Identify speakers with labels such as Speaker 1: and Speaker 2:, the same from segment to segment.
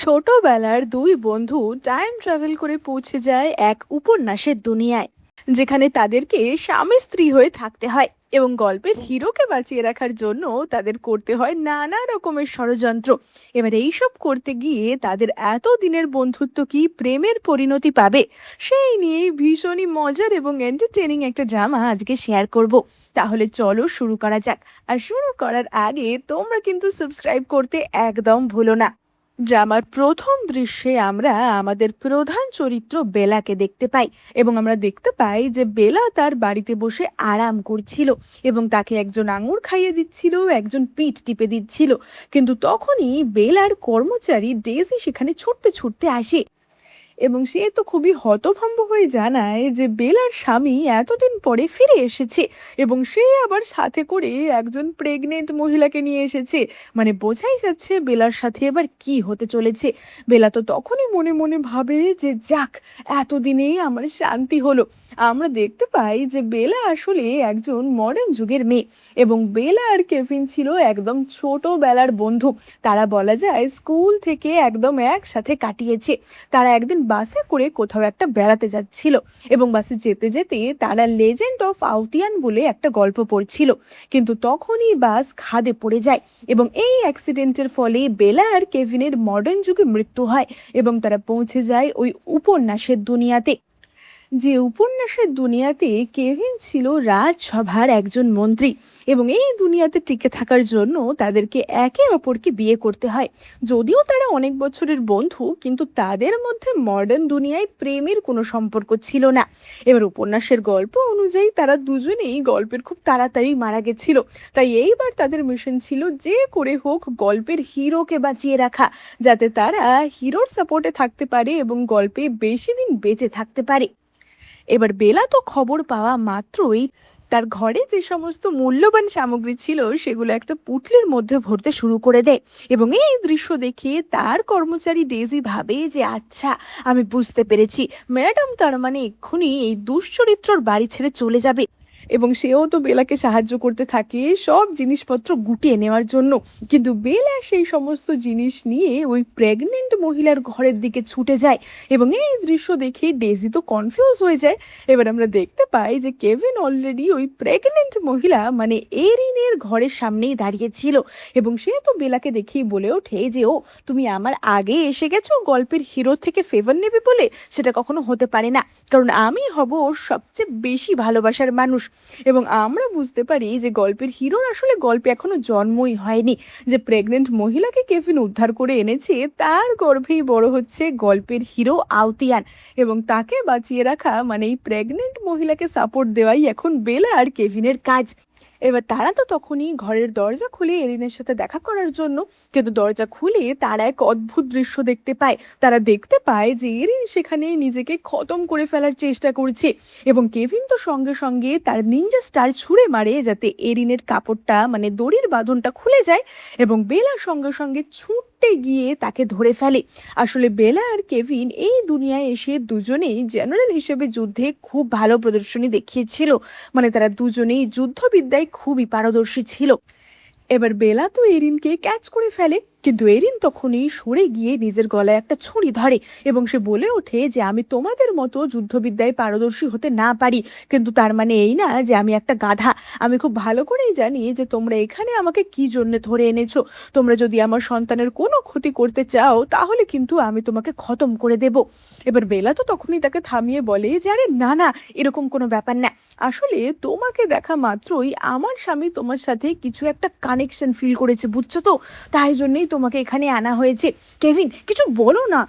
Speaker 1: ছোটবেলার দুই বন্ধু টাইম ট্রাভেল করে পৌঁছে যায় এক উপন্যাসের দুনিয়ায়, যেখানে তাদেরকে স্বামী স্ত্রী হয়ে থাকতে হয় এবং গল্পের হিরোকে বাঁচিয়ে রাখার জন্য তাদের করতে হয় নানা রকমের ষড়যন্ত্র। এবার এইসব করতে গিয়ে তাদের এত দিনের বন্ধুত্ব কি প্রেমের পরিণতি পাবে, সেই নিয়েই ভীষণই মজার এবং এন্টারটেনিং একটা ড্রামা আজকে শেয়ার করব। তাহলে চলো শুরু করা যাক। আর শুরু করার আগে তোমরা কিন্তু সাবস্ক্রাইব করতে একদম ভুলো না। ড্রামার প্রথম দৃশ্যে আমরা আমাদের প্রধান চরিত্র বেলাকে দেখতে পাই এবং আমরা দেখতে পাই যে বেলা তার বাড়িতে বসে আরাম করছিল এবং তাকে একজন আঙুর খাইয়ে দিচ্ছিল, একজন পিঠ টিপে দিচ্ছিল। কিন্তু তখনই বেলার কর্মচারী ডেজি সেখানে ছুটতে ছুটতে আসে এবং সে তো খুবই হতভম্ব হয়ে জানায় যে বেলার স্বামী এতদিন পরে ফিরে এসেছে এবং সে আবার সাথে করে একজন প্রেগনেন্ট মহিলাকে নিয়ে এসেছে। মানে বোঝাই যাচ্ছে বেলার সাথে এবার কি হতে চলেছে। বেলা তো তখনই মনে মনে ভাবে যে যাক, এতদিনে আমার শান্তি হলো। আমরা দেখতে পাই যে বেলা আসলে একজন মডার্ন যুগের মেয়ে এবং বেলা আর কেভিন ছিল একদম ছোটবেলার বন্ধু। তারা বলা যায় স্কুল থেকে একদম একসাথে কাটিয়েছে। তারা একদিন বাসে করে কোথাও একটা বেড়াতে যাচ্ছিল এবং বাসে যেতে যেতে তারা লেজেন্ড অফ আউটিয়ান বলে একটা গল্প পড়ছিল। কিন্তু তখনই বাস খাদে পড়ে যায় এবং এই অ্যাক্সিডেন্টের ফলে বেলা আর কেভিনের মডার্ন যুগে মৃত্যু হয় এবং তারা পৌঁছে যায় ওই উপন্যাসের দুনিয়াতে। যে উপন্যাসের দুনিয়াতে কেভিন ছিল রাজসভার একজন মন্ত্রী এবং এই দুনিয়াতে টিকে থাকার জন্য তাদেরকে একে অপরকে বিয়ে করতে হয়। যদিও তারা অনেক বছরের বন্ধু, কিন্তু তাদের মধ্যে মডার্ন দুনিয়ায় প্রেমের কোনো সম্পর্ক ছিল না। এবার উপন্যাসের গল্প অনুযায়ী তারা দুজনেই গল্পের খুব তাড়াতাড়ি মারা গেছিল। তাই এইবার তাদের মিশন ছিল যে করে হোক গল্পের হিরোকে বাঁচিয়ে রাখা, যাতে তারা হিরোর সাপোর্টে থাকতে পারে এবং গল্পে বেশি দিন বেঁচে থাকতে পারে। এবার বেলা তো খবর পাওয়া মাত্রই তার ঘরে যে সমস্ত মূল্যবান সামগ্রী ছিল সেগুলো একটা পুটলির মধ্যে ভরতে শুরু করে দেয় এবং এই দৃশ্য দেখে তার কর্মচারী ডেজি ভাবে যে আচ্ছা, আমি বুঝতে পেরেছি, ম্যাডাম তার মানে এক্ষুনি এই দুশ্চরিত্রর বাড়ি ছেড়ে চলে যাবে। এবং সেও তো বেলাকে সাহায্য করতে থাকে সব জিনিসপত্র গুটিয়ে নেওয়ার জন্য। কিন্তু বেলা সেই সমস্ত জিনিস নিয়ে ওই প্রেগনেন্ট মহিলার ঘরের দিকে ছুটে যায় এবং এই দৃশ্য দেখে ডেজি তো কনফিউজ হয়ে যায়। এবার আমরা দেখতে পাই যে কেভিন অলরেডি ওই প্রেগনেন্ট মহিলা মানে এরিনের ঘরের সামনেই দাঁড়িয়ে ছিল এবং সে তো বেলাকে দেখেই বলে ওঠে যে ও, তুমি আমার আগে এসে গেছো গল্পের হিরো থেকে ফেভার নেবে বলে? সেটা কখনো হতে পারে না, কারণ আমি হব ওর সবচেয়ে বেশি ভালোবাসার মানুষ। এবং আমরা বুঝতে পারি যে গল্পের হিরোর আসলে গল্পে এখনো জন্মই হয়নি। যে প্রেগনেন্ট মহিলাকে কেভিন উদ্ধার করে এনেছে তার গর্ভেই বড় হচ্ছে গল্পের হিরো আউতিয়ান এবং তাকে বাঁচিয়ে রাখা মানে এই প্রেগনেন্ট মহিলাকে সাপোর্ট দেওয়াই এখন বেলা আর কেভিনের কাজ। এবার তারা তো তখনই ঘরের দরজা খুলে এরিনের সাথে দেখা করার জন্য, কিন্তু দরজা খুলে তারা এক অদ্ভুত দৃশ্য দেখতে পায়। তারা দেখতে পায় যে এরিন সেখানে নিজেকে খতম করে ফেলার চেষ্টা করছে এবং কেভিন তো সঙ্গে সঙ্গে তার নিনজা স্টার ছুঁড়ে মারে যাতে এরিনের কাপড়টা মানে দড়ির বাঁধনটা খুলে যায় এবং বেলা সঙ্গে সঙ্গে ছুটতে গিয়ে তাকে ধরে ফেলে। আসলে বেলা আর কেভিন এই দুনিয়ায় এসে দুজনেই জেনারেল হিসেবে যুদ্ধে খুব ভালো প্রদর্শনী দেখিয়েছিল। মানে তারা দুজনেই যুদ্ধবিদ্যায় খুবই পারদর্শী ছিল। এবার বেলা তো এরিনকে ক্যাচ করে ফেলে, কিন্তু এরিন তখনই সরে গিয়ে নিজের গলায় একটা ছুরি ধরে এবং সে বলে ওঠে যে আমি তোমাদের মতো যুদ্ধবিদ্যায় পারদর্শী হতে না পারি, কিন্তু তার মানে এই না যে আমি একটা গাধা। আমি খুব ভালো করেই জানি যে তোমরা এখানে আমাকে কি জন্য ধরে এনেছো। তোমরা যদি আমার সন্তানের কোনো ক্ষতি করতে চাও তাহলে কিন্তু আমি তোমাকে খতম করে দেব। এবার বেলা তো তখনই তাকে থামিয়ে বলে যে আরে না না, এরকম কোনো ব্যাপার না। আসলে তোমাকে দেখা মাত্রই আমার স্বামী তোমার সাথে কিছু একটা কানেকশন ফিল করেছে, বুঝছো তো? তাই জন্যই তোমাকে এখানে আনা হয়েছে। কেভিন, কিছু বলো না।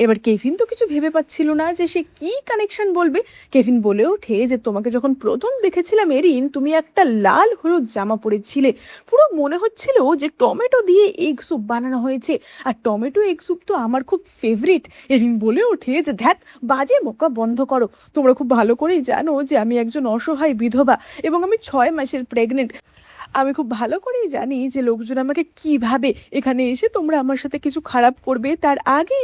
Speaker 1: এবার কেভিন তো কিছু ভেবে পাচ্ছিল না যে সে কি কানেকশন বলবে। কেভিন বলে ওঠে যে তোমাকে যখন প্রথম দেখেছিলাম এরিন, তুমি একটা লাল হলুদ জামা পরেছিলে, পুরো মনে হচ্ছিল যে টমেটো দিয়ে এগ স্যুপ বানানো হয়েছে, আর টমেটো এগ স্যুপ তো আমার খুব ফেভারিট। এরিন বলে ওঠে যে ধ্যাত, বাজে বকা বন্ধ করো। তোমরা খুব ভালো করেই জানো যে আমি একজন অসহায় বিধবা এবং আমি 6 মাসের প্রেগনেন্ট। আমি খুব ভালো করেই জানি যে লোকজন আমাকে কিভাবে এখানে এসে তোমরা আমার সাথে কিছু খারাপ করবে তার আগে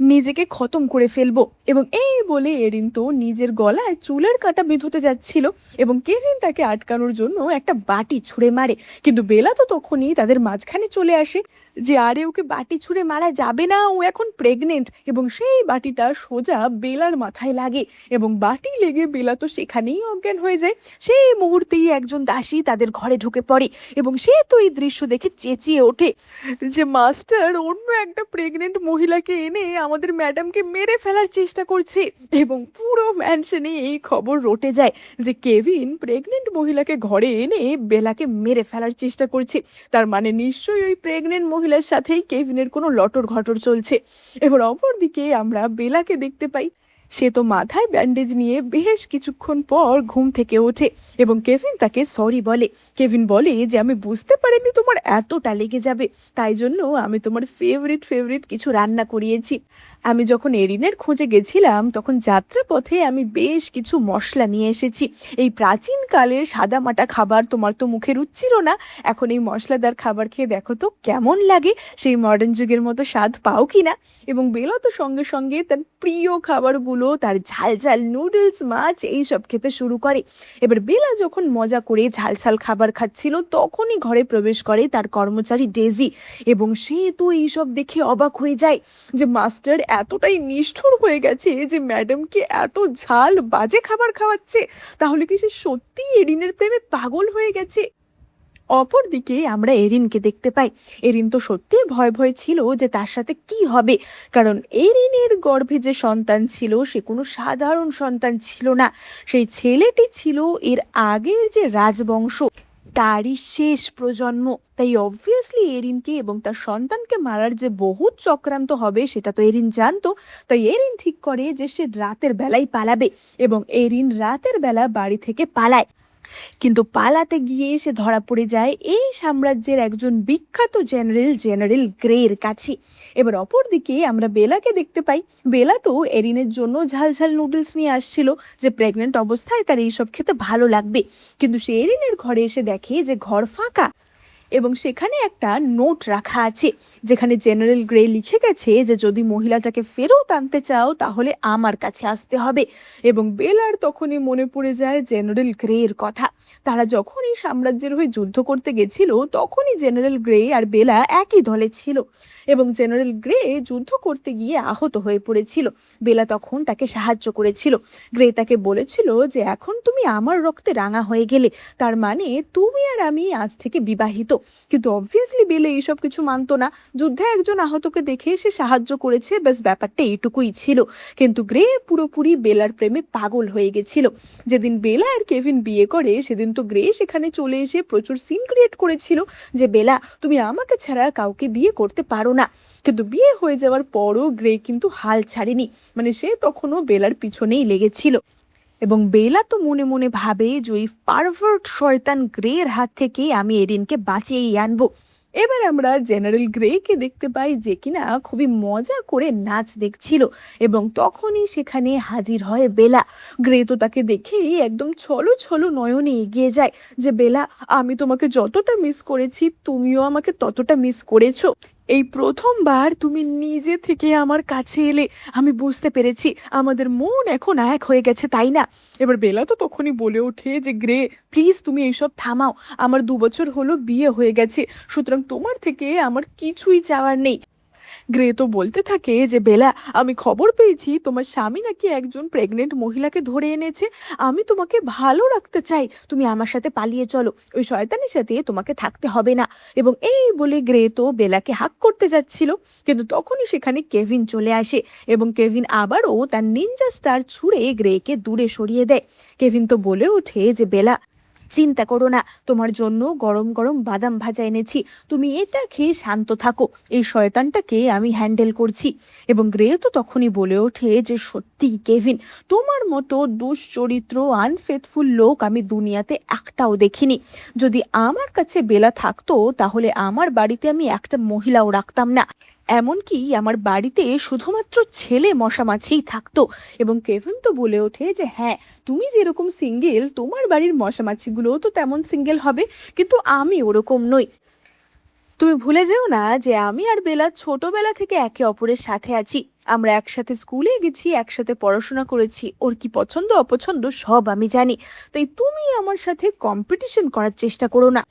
Speaker 1: নিজেকে খতম করে ফেলবো। এবং এই বলে এরিন তো নিজের গলায় চুলের কাঁটা বেঁধতে যাচ্ছিল এবং কেভিন তাকে আটকানোর জন্য একটা বাটি ছুঁড়ে মারে, কিন্তু বেলা তো তখনই তাদের মাঝখানে চলে আসে যে আরে ওকে বাটি ছুঁড়ে মারা যাবে না, ও এখন প্রেগনেন্ট। এবং সেই বাটিটা সোজা বেলার মাথায় লাগে এবং বাটি লেগে বেলা তো সেখানেই অজ্ঞান হয়ে যায়। সেই মুহূর্তেই একজন দাসী তাদের ঘরে ঢুকে পড়ে এবং সে তো এই দৃশ্য দেখে চেঁচিয়ে ওঠে যে মাস্টার অন্য একটা প্রেগনেন্ট মহিলাকে এনে আমাদের ম্যাডামকে মেরে ফেলার চেষ্টা করছে। এবং পুরো ম্যানশনে এই খবর রটে যায় যে কেভিন প্রেগনেন্ট মহিলাকে ঘরে এনে বেলাকে মেরে ফেলার চেষ্টা করছে। তার মানে নিশ্চয়ই ওই প্রেগনেন্ট মহিলার সাথেই কেভিনের কোনো লটর ঘটর চলছে। এবার অপরদিকে আমরা বেলাকে দেখতে পাই, সে তো মাথায় ব্যান্ডেজ নিয়ে বেশ কিছুক্ষণ পর ঘুম থেকে ওঠে এবং কেভিন তাকে সরি বলে। কেভিন বলে যে আমি বুঝতে পারিনি তোমার এতটা লেগে যাবে, তাই জন্য আমি তোমার ফেভারিট কিছু রান্না করিয়েছি। আমি যখন এরিনের খোঁজে গেছিলাম তখন যাত্রাপথে আমি বেশ কিছু মশলা নিয়ে এসেছি। এই প্রাচীনকালের সাদামাটা খাবার তোমার তো মুখে রুচছিল না, এখন এই মশলাদার খাবার খেয়ে দেখো তো কেমন লাগে, সেই মডার্ন যুগের মতো স্বাদ পাও কি না। এবং বেলা তো সঙ্গে সঙ্গে তার প্রিয় খাবারগুলো, তার ঝাল ঝাল নুডলস, মাছ এইসব খেতে শুরু করে। এবার বেলা যখন মজা করে ঝাল ঝাল খাবার খাচ্ছিল তখনই ঘরে প্রবেশ করে তার কর্মচারী ডেজি এবং সে তো এইসব দেখে অবাক হয়ে যায় যে মাস্টার এতটাই নিষ্ঠুর হয়ে গেছে যে ম্যাডামকে এত ঝাল বাজে খাবার খাওয়াচ্ছে, তাহলে কি সে সত্যি এরিনের প্রেমে পাগল হয়ে গেছে। অপরদিকে আমরা এরিনকে দেখতে পাই। এরিন তো সত্যি ভয় ভয় ছিল যে তার সাথে কি হবে, কারণ এরিনের গর্ভে যে সন্তান ছিল সে কোনো সাধারণ সন্তান ছিল না, সেই ছেলেটি ছিল এর আগের যে রাজবংশ তারই শেষ প্রজন্ম। তাই অবভিয়াসলি এরিনকে এবং তার সন্তানকে মারার যে বহুত চক্রান্ত হবে সেটা তো এরিন জানতো। তাই এরিন ঠিক করে যে সে রাতের বেলায় পালাবে এবং এরিন রাতের বেলা বাড়ি থেকে পালায়, কিন্তু পালাতে গিয়ে সে ধরা পড়ে যায় এই সাম্রাজ্যের একজন বিখ্যাত জেনারেল গ্রের কাছে। এবার অপরদিকে আমরা বেলাকে দেখতে পাই। বেলা তো এরিনের জন্য ঝাল ঝাল নুডলস নিয়ে আসছিল যে প্রেগনেন্ট অবস্থায় তার এইসব খেতে ভালো লাগবে, কিন্তু সে এরিনের ঘরে এসে দেখে যে ঘর ফাঁকা এবং সেখানে একটা নোট রাখা আছে যেখানে জেনারেল গ্রে লিখে গেছে যে যদি মহিলাটাকে ফেরত আনতে চাও তাহলে আমার কাছে আসতে হবে। এবং বেলার তখনই মনে পড়ে যায় জেনারেল গ্রের কথা। তারা যখনই সাম্রাজ্যের হয়ে যুদ্ধ করতে গেছিল তখনই জেনারেল গ্রে আর বেলা একই দলে ছিল এবং জেনারেল গ্রে যুদ্ধ করতে গিয়ে আহত হয়ে পড়েছিল। বেলা তখন তাকে সাহায্য করেছিল। গ্রে তাকে বলেছিল যে এখন তুমি আমার রক্তে রাঙা হয়ে গেলে, তার মানে তুমি আর আমি আজ থেকে বিবাহিত। কিন্তু অবভিয়াসলি বেলা এইসব কিছু মানতো না। যুদ্ধে একজন আহতকে দেখে সে সাহায্য করেছে, ব্যাস ব্যাপারটা এইটুকুই ছিল। কিন্তু গ্রে পুরোপুরি বেলার প্রেমে পাগল হয়ে গেছিল। যেদিন বেলা আর কেভিন বিয়ে করে সেদিন তো গ্রে সেখানে চলে এসে প্রচুর সিন ক্রিয়েট করেছিল যে বেলা তুমি আমাকে ছাড়া কাউকে বিয়ে করতে পারো না। কিন্তু বিয়ে হয়ে যাওয়ার পরও গ্রে কিন্তু হাল ছাড়েনি, মানে সে তখনও বেলার পিছনেই লেগেছিল। এবং বেলা তো মনে মনে ভাবে যে ওই পারভার্ট শয়তান গ্রের হাত থেকে আমি এরিনকে বাঁচিয়েই আনবো। এবার আমরা জেনারেল গ্রেকে দেখতে পাই যে কিনা খুবই মজা করে নাচ দেখছিল এবং তখনই সেখানে হাজির হয় বেলা। গ্রে তো তাকে দেখেই একদম ছলো ছলো নয়নে এগিয়ে যায় যে বেলা, আমি তোমাকে যতটা মিস করেছি তুমিও আমাকে ততটা মিস করেছো। এই প্রথমবার তুমি নিজে থেকে আমার কাছে এলে, আমি বুঝতে পেরেছি আমাদের মন এখন এক হয়ে গেছে, তাই না? এবার বেলা তো তখনই বলে ওঠে যে গ্রে প্লিজ তুমি এইসব থামাও, আমার 2 বছর হলো বিয়ে হয়ে গেছে, সুতরাং তোমার থেকে আমার কিছুই চাওয়ার নেই। গ্রে তো বলতে থাকে যে বেলা আমি খবর পেয়েছি তোমার স্বামী নাকি একজন প্রেগনেন্ট মহিলাকে ধরে এনেছে, আমি তোমাকে ভালো রাখতে চাই, তুমি আমার সাথে পালিয়ে চলো, ওই শয়তানের সাথে তোমাকে থাকতে হবে না। এবং এই বলে গ্রে তো বেলাকে হাক করতে যাচ্ছিল, কিন্তু তখনই সেখানে কেভিন চলে আসে এবং কেভিন আবারও তার নিনজা স্টার ছুঁড়ে গ্রেকে দূরে সরিয়ে দেয়। কেভিন তো বলে ওঠে যে বেলা চিন্তা করো না, তোমার জন্য গরম গরম বাদাম ভাজা এনেছি, তুমি এটা খেয়ে শান্ত থাকো, এই শয়তানটাকে আমি হ্যান্ডেল করছি। এবং গ্রে তো তখনই বলে ওঠে যে সত্যি কেভিন, তোমার মতো দুশ্চরিত্র আনফেথফুল লোক আমি দুনিয়াতে একটাও দেখিনি। যদি আমার কাছে বেলা থাকতো তাহলে আমার বাড়িতে আমি একটা মহিলাও রাখতাম না, এমনকি আমার বাড়িতে শুধুমাত্র ছেলে মশামাছিই থাকতো। এবং কেভিন তো বলে ওঠে যে হ্যাঁ, তুমি যেরকম সিঙ্গেল তোমার বাড়ির মশামাছিগুলোও তো তেমন সিঙ্গেল হবে, কিন্তু আমি ওরকম নই। তুমি ভুলে যেও না যে আমি আর বেলা ছোটবেলা থেকে একে অপরের সাথে আছি। আমরা একসাথে স্কুলে গেছি, একসাথে পড়াশোনা করেছি, ওর কি পছন্দ অপছন্দ সব আমি জানি। তাই তুমি আমার সাথে কম্পিটিশন করার চেষ্টা করো না।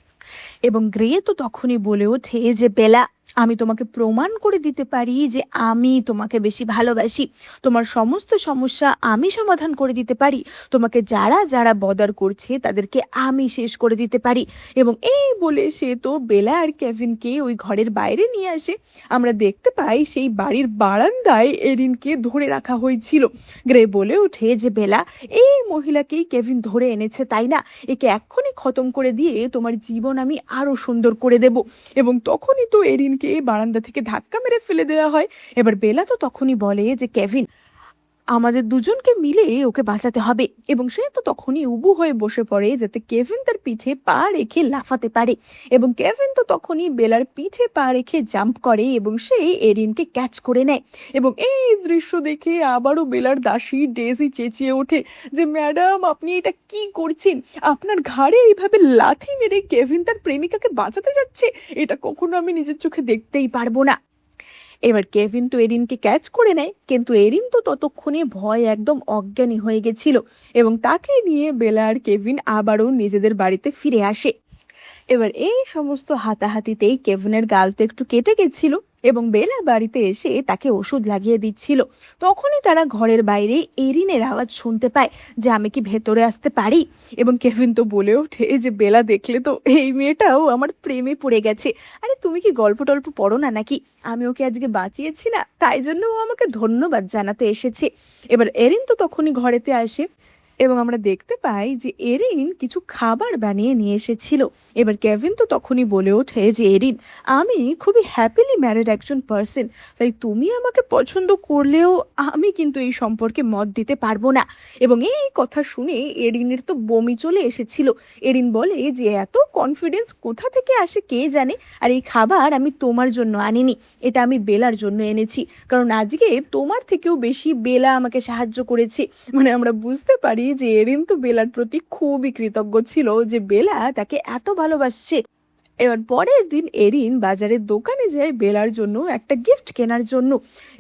Speaker 1: এবং গ্রে তো তখনই বলে ওঠে যে বেলা, আমি তোমাকে প্রমাণ করে দিতে পারি যে আমি তোমাকে বেশি ভালোবাসি। তোমার সমস্ত সমস্যা আমি সমাধান করে দিতে পারি। তোমাকে যারা যারা বদার করছে তাদেরকে আমি শেষ করে দিতে পারি। এবং এই বলে সে তো বেলা আর কেভিনকে ওই ঘরের বাইরে নিয়ে আসে। আমরা দেখতে পাই সেই বাড়ির বারান্দায় এরিনকে ধরে রাখা হয়েছিল। গ্রে বলে ওঠে যে বেলা, এই মহিলাকেই কেভিন ধরে এনেছে তাই না? একে এক্ষুনি খতম করে দিয়ে তোমার জীবন আমি আরো সুন্দর করে দেব। এবং তখনই তো এরিনকে বারান্দা থেকে ধাক্কা মেরে ফেলে দেওয়া হয়। এবার বেলা তো তখনই বলে যে কেভিন, আমাদের দুজনকে মিলে ওকে বাঁচাতে হবে। এবং সে তো তখনই উবু হয়ে বসে পড়ে যাতে কেভিন তার পিঠে পা রেখে লাফাতে পারে। এবং কেভিন তো তখনই বেলার পিঠে পা রেখে জাম্প করে এবং সে এরিনকে ক্যাচ করে নেয়। এবং এই দৃশ্য দেখে আবারও বেলার দাসী ডেজি চেঁচিয়ে ওঠে যে ম্যাডাম, আপনি এটা কি করছেন? আপনার ঘাড়ে এইভাবে লাথি মেরে কেভিন তার প্রেমিকাকে বাঁচাতে যাচ্ছে? এটা কখনো আমি নিজের চোখে দেখতেই পারবো না। এবার কেভিন তো এরিনকে ক্যাচ করে নেয়, কিন্তু এরিন তো ততক্ষণে ভয় একদম অজ্ঞানী হয়ে গেছিল। এবং তাকে নিয়ে বেলা আর কেভিন আবারও নিজেদের বাড়িতে ফিরে আসে। এবার এই সমস্ত হাতাহাতিতেই কেভিনের গাল তো একটু কেটে গেছিল এবং বেলা বাড়িতে এসে তাকে ওষুধ লাগিয়ে দিচ্ছিল। তখনই তারা ঘরের বাইরে এরিনের আওয়াজ শুনতে পায় যে আমি কি ভেতরে আসতে পারি? এবং কেভিন তো বলে ওঠে যে বেলা, দেখলে তো এই মেয়েটাও আমার প্রেমে পড়ে গেছে। আরে তুমি কি গল্প টল্প পড়ো না নাকি? আমি ওকে আজকে বাঁচিয়েছি না, তাই জন্য ও আমাকে ধন্যবাদ জানাতে এসেছে। এবার এরিন তো তখনই ঘরেতে আসে এবং আমরা দেখতে পাই যে এরিন কিছু খাবার বানিয়ে নিয়ে এসেছিল। এবার কেভিন তো তখনই বলে ওঠে যে এরিন, আমি খুবই হ্যাপিলি ম্যারিড একজন পার্সন, তাই তুমি আমাকে পছন্দ করলেও আমি কিন্তু এই সম্পর্কে মত দিতে পারবো না। এবং এই কথা শুনে এরিনের তো বমি চলে এসেছিল। এরিন বলে যে এত কনফিডেন্স কোথা থেকে আসে কে জানে, আর এই খাবার আমি তোমার জন্য আনিনি, এটা আমি বেলার জন্য এনেছি, কারণ আজকে তোমার থেকেও বেশি বেলা আমাকে সাহায্য করেছে। মানে আমরা বুঝতে পারি যে এরিন তো বেলার প্রতি খুবই কৃতজ্ঞ ছিল যে বেলা তাকে এত ভালোবাসছে। এবার পরের দিন এরিন বাজারের দোকানে যায় বেলার জন্য একটা গিফট কেনার জন্য।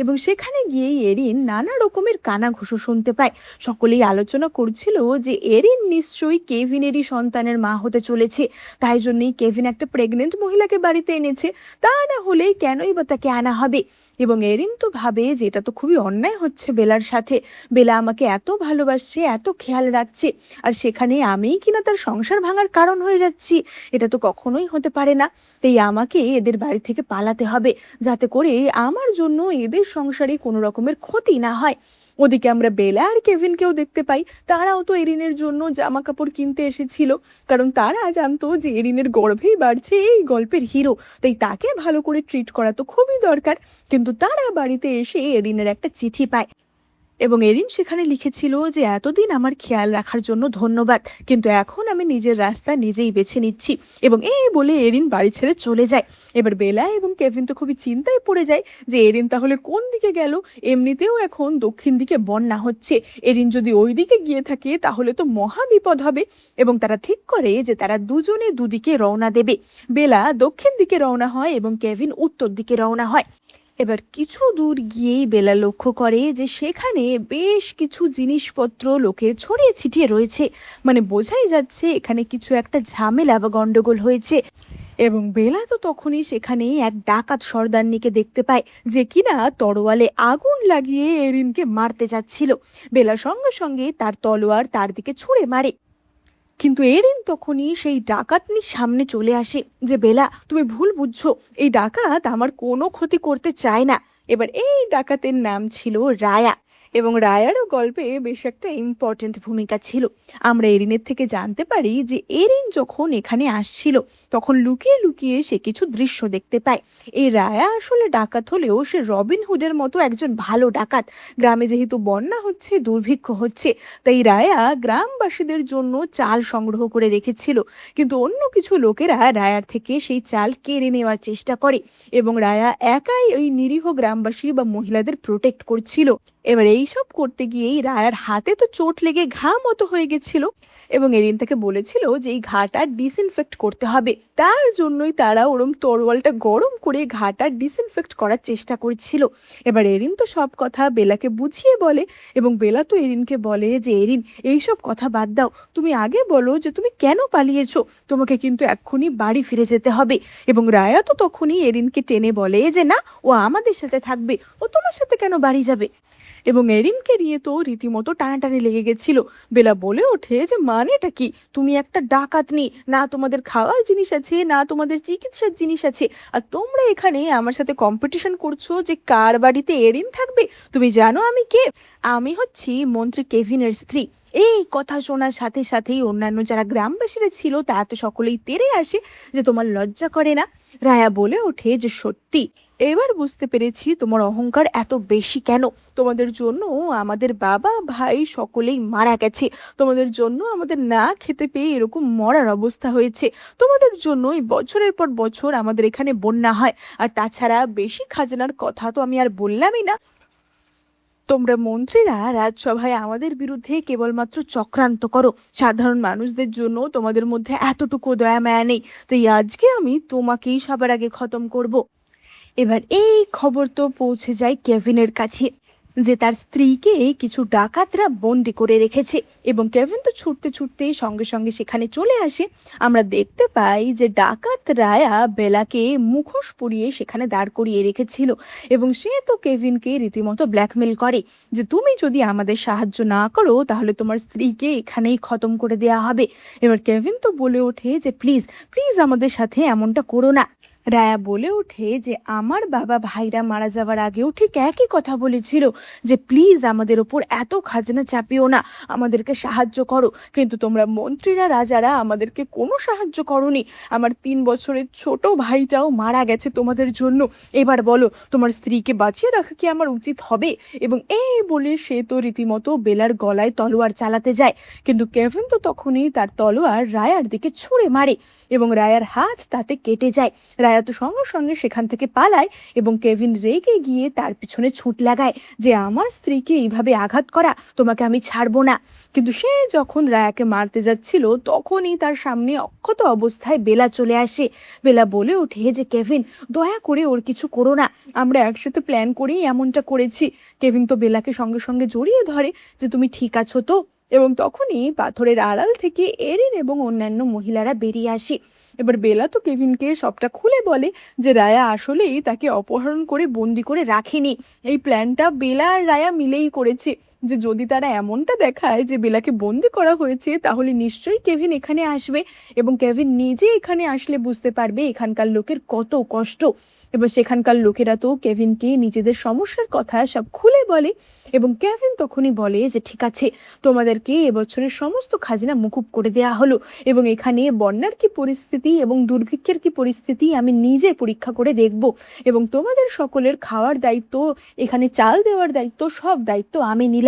Speaker 1: এবং সেখানে গিয়েই এরিন নানা রকমের কানাঘুষো শুনতে পায়। সকলেই আলোচনা করছিল যে এরিন নিশ্চয়ই কেভিনেরই সন্তানের মা হতে চলেছে, তাই জন্যই কেভিন একটা প্রেগনেন্ট মহিলাকে বাড়িতে এনেছে, তা না হলে কেনই বা তাকে আনা হবে। এবং এরিন তো ভাবে যে এটা তো খুবই অন্যায় হচ্ছে বেলার সাথে। বেলা আমাকে এত ভালোবাসছে, এত খেয়াল রাখছে, আর সেখানে আমিই কিনা তার সংসার ভাঙার কারণ হয়ে যাচ্ছি। এটা তো কখনোই হতে পারে না। তাই আমাকে এদের বাড়ি থেকে পালাতে হবে, যাতে করে আমার জন্য এদের সংসারে কোনো রকমের ক্ষতি না হয়। ওদিকে আমরা বেলা আর কেভিনকেও দেখতে পাই, তারাও তো এরিনের জন্য জামা কাপড় কিনতে এসেছিল, কারণ তারা জানতো যে এরিনের গর্ভেই বাড়ছে এই গল্পের হিরো, তাই তাকে ভালো করে ট্রিট করা তো খুবই দরকার। কিন্তু তারা বাড়িতে এসে এরিনের একটা চিঠি পায় এবং এরিন সেখানে লিখেছিল যে এতদিন আমার খেয়াল রাখার জন্য ধন্যবাদ, কিন্তু এখন আমি নিজের রাস্তা নিজেই বেছে নিচ্ছি। এবং এই বলে এরিন বাড়ি ছেড়ে চলে যায়। এবার বেলা এবং কেভিন তো খুবই চিন্তায় পড়ে যায় যে এরিন তাহলে কোন দিকে গেল। এমনিতেও এখন দক্ষিণ দিকে বন্যা হচ্ছে, এরিন যদি ওই দিকে গিয়ে থাকে তাহলে তো মহা বিপদ হবে। এবং তারা ঠিক করে যে তারা দুজনে দুদিকে রওনা দেবে। বেলা দক্ষিণ দিকে রওনা হয় এবং কেভিন উত্তর দিকে রওনা হয়। এবার কিছু দূর গিয়েই বেলা লক্ষ্য করে যে সেখানে বেশ কিছু জিনিসপত্র লোকের ছড়িয়ে ছিটিয়ে রয়েছে। মানে বোঝাই যাচ্ছে এখানে কিছু একটা ঝামেলা বা গন্ডগোল হয়েছে। এবং বেলা তো তখনই সেখানে এক ডাকাত সর্দারনিকে দেখতে পায়, যে কিনা তরোয়ালে আগুন লাগিয়ে এরিনকে মারতে যাচ্ছিল। বেলা সঙ্গে সঙ্গে তার তলোয়ার তার দিকে ছুঁড়ে মারে, কিন্তু এরিন তখনই সেই ডাকাতনির সামনে চলে আসে যে বেলা, তুমি ভুল বুঝছো, এই ডাকাত আমার কোনো ক্ষতি করতে চায় না। এবার এই ডাকাতের নাম ছিল রায়া, এবং রায়ারও গল্পে বেশ একটা ইম্পর্টেন্ট ভূমিকা ছিল। আমরা এরিনের থেকে জানতে পারি যে এরিন যখন এখানে আসছিল তখন লুকিয়ে লুকিয়ে সে কিছু দৃশ্য দেখতে পায়। এই রায়া আসলে ডাকাত হলেও সে রবিনহুডের মতো একজন ভালো ডাকাত। গ্রামে যেহেতু বন্যা হচ্ছে, দুর্ভিক্ষ হচ্ছে, তাই রায়া গ্রামবাসীদের জন্য চাল সংগ্রহ করে রেখেছিল। কিন্তু অন্য কিছু লোকেরা রায়ার থেকে সেই চাল কেড়ে নেওয়ার চেষ্টা করে এবং রায়া একাই ওই নিরীহ গ্রামবাসী বা মহিলাদের প্রোটেক্ট করছিল। এবার এইসব করতে গিয়েই রায়ার হাতে তো চোট লেগে ঘা মতো হয়ে গেছিল। এবং এরিন তাকে বলেছিল যে এই ঘাটা ডিসইনফেক্ট করতে হবে, তার জন্যই তারা ওরম তরোয়ালটা গরম করে ঘাটা ডিসইনফেক্ট করার চেষ্টা করছিল। এবার এরিন তো সব কথা বেলাকে বুঝিয়ে বলে এবং বেলা তো এরিনকে বলে যে এরিন এইসব কথা বাদ দাও, তুমি আগে বলো যে তুমি কেন পালিয়েছো, তোমাকে কিন্তু এক্ষুনি বাড়ি ফিরে যেতে হবে। এবং রায়া তো তখনই এরিনকে টেনে বলে যে না, ও আমাদের সাথে থাকবে, ও তোমার সাথে কেন বাড়ি যাবে। এবং এরিনকে নিয়ে তো রীতিমতো টানাটানি লেগে গেছিল। বেলা বলে ওঠে যে মানেটা কি, তুমি একটা ডাকাতনি, না তোমাদের খাওয়ার জিনিস আছে না তোমাদের চিকিৎসার জিনিস আছে, আর তোমরা এখানে আমার সাথে কম্পিটিশন করছো যে কার বাড়িতে এরিন থাকবে। তুমি জানো আমি কে? আমি হচ্ছি মন্ত্রী কেভিনের স্ত্রী। এই কথা শোনার সাথে সাথেই অন্যান্য যারা গ্রামবাসীরা ছিল তারা তো সকলেই তেড়ে আসে যে তোমার লজ্জা করে না। রায়া বলে ওঠে যে সত্যি, এবার বুঝতে পেরেছি তোমার অহংকার এত বেশি কেন। তোমাদের জন্য আমাদের বাবা ভাই সকলেই মারা গেছে, তোমাদের জন্য আমাদের না খেতে পেয়ে এরকম মরার অবস্থা হয়েছে, তোমাদের জন্যই বছরের পর বছর আমাদের এখানে বন্যা হয়। আর তাছাড়া বেশি খাজনার কথা তো আমি আর বললামই না। তোমরা মন্ত্রীরা রাজসভায় আমাদের বিরুদ্ধে কেবলমাত্র চক্রান্ত করো, সাধারণ মানুষদের জন্য তোমাদের মধ্যে এতটুকু দয়া মায়া নেই। তাই আজকে আমি তোমাকেই সবার আগে খতম করব। এবার এই খবর তো পৌঁছে যায় কেভিনের কাছে যে তার স্ত্রীকে কিছু ডাকাতরা বন্দি করে রেখেছে। এবং কেভিন তো ছুটতে ছুটতে সঙ্গে সঙ্গে সেখানে চলে আসে। আমরা দেখতে পাই যে ডাকাত রায়া বেলাকে মুখোশ পরিয়ে সেখানে দাঁড় করিয়ে রেখেছিল এবং সে তো কেভিনকে রীতিমতো ব্ল্যাকমেল করে যে তুমি যদি আমাদের সাহায্য না করো তাহলে তোমার স্ত্রীকে এখানেই খতম করে দেয়া হবে। এবার কেভিন তো বলে ওঠে যে প্লিজ প্লিজ আমাদের সাথে এমনটা করো না। রায়া বলে ওঠে যে আমার বাবা ভাইরা মারা যাওয়ার আগেও ঠিক একই কথা বলেছিল যে প্লিজ আমাদের ওপর এত খাজনা চাপিও না, আমাদেরকে সাহায্য করো। কিন্তু তোমরা মন্ত্রীরা রাজারা আমাদেরকে কোনো সাহায্য করোনি। আমার 3 বছরের ছোট ভাইটাও মারা গেছে তোমাদের জন্য। এবার বলো তোমার স্ত্রীকে বাঁচিয়ে রাখা কি আমার উচিত হবে? এবং এই বলে সে তো রীতিমতো বেলার গলায় তলোয়ার চালাতে যায়, কিন্তু কেভিন তো তখনই তার তলোয়ার রায়ার দিকে ছুঁড়ে মারে এবং রায়ার হাত তাতে কেটে যায়। রায়া তো সঙ্গে সঙ্গে সেখান থেকে পালায় এবং কেভিন রেগে গিয়ে তার পিছনে ছুট লাগায় যে আমার স্ত্রীকে এইভাবে আঘাত করা, তোমাকে আমি ছাড়বো না। কিন্তু সে যখন রায়াকে মারতে যাচ্ছিল তখনই তার সামনে অক্ষত অবস্থায় বেলা চলে আসে। বেলা বলে ওঠে যে কেভিন দয়া করে ওর কিছু করো না, আমরা একসাথে প্ল্যান করেই এমনটা করেছি। কেভিন তো বেলাকে সঙ্গে সঙ্গে জড়িয়ে ধরে যে তুমি ঠিক আছো তো। এবং তখনই পাথরের আড়াল থেকে এরিন এবং অন্যান্য মহিলারা বেরিয়ে আসে। এবার বেলা তো কেভিনকে সবটা খুলে বলে যে রায়া আসলেই তাকে অপহরণ করে বন্দি করে রাখেনি, এই প্ল্যানটা বেলা আর রায়া মিলেই করেছে। যে যদি তারা এমনটা দেখায় যে বেলাকে বন্দি করা হয়েছে তাহলে নিশ্চয়ই কেভিন এখানে আসবে এবং কেভিন নিজে এখানে আসলে বুঝতে পারবে এখানকার লোকের কত কষ্ট। এবার সেখানকার লোকেরা তো কেভিনকে নিজেদের সমস্যার কথা সব খুলে বলে এবং কেভিন তখনই বলে যে ঠিক আছে, তোমাদেরকে এবছরের সমস্ত খাজনা মুকুব করে দেয়া হলো এবং এখানে বন্যার কি পরিস্থিতি এবং দুর্ভিক্ষের কি পরিস্থিতি আমি নিজে পরীক্ষা করে দেখব এবং তোমাদের সকলের খাওয়ার দায়িত্ব, এখানে চাল দেওয়ার দায়িত্ব, সব দায়িত্ব আমি নিলাম।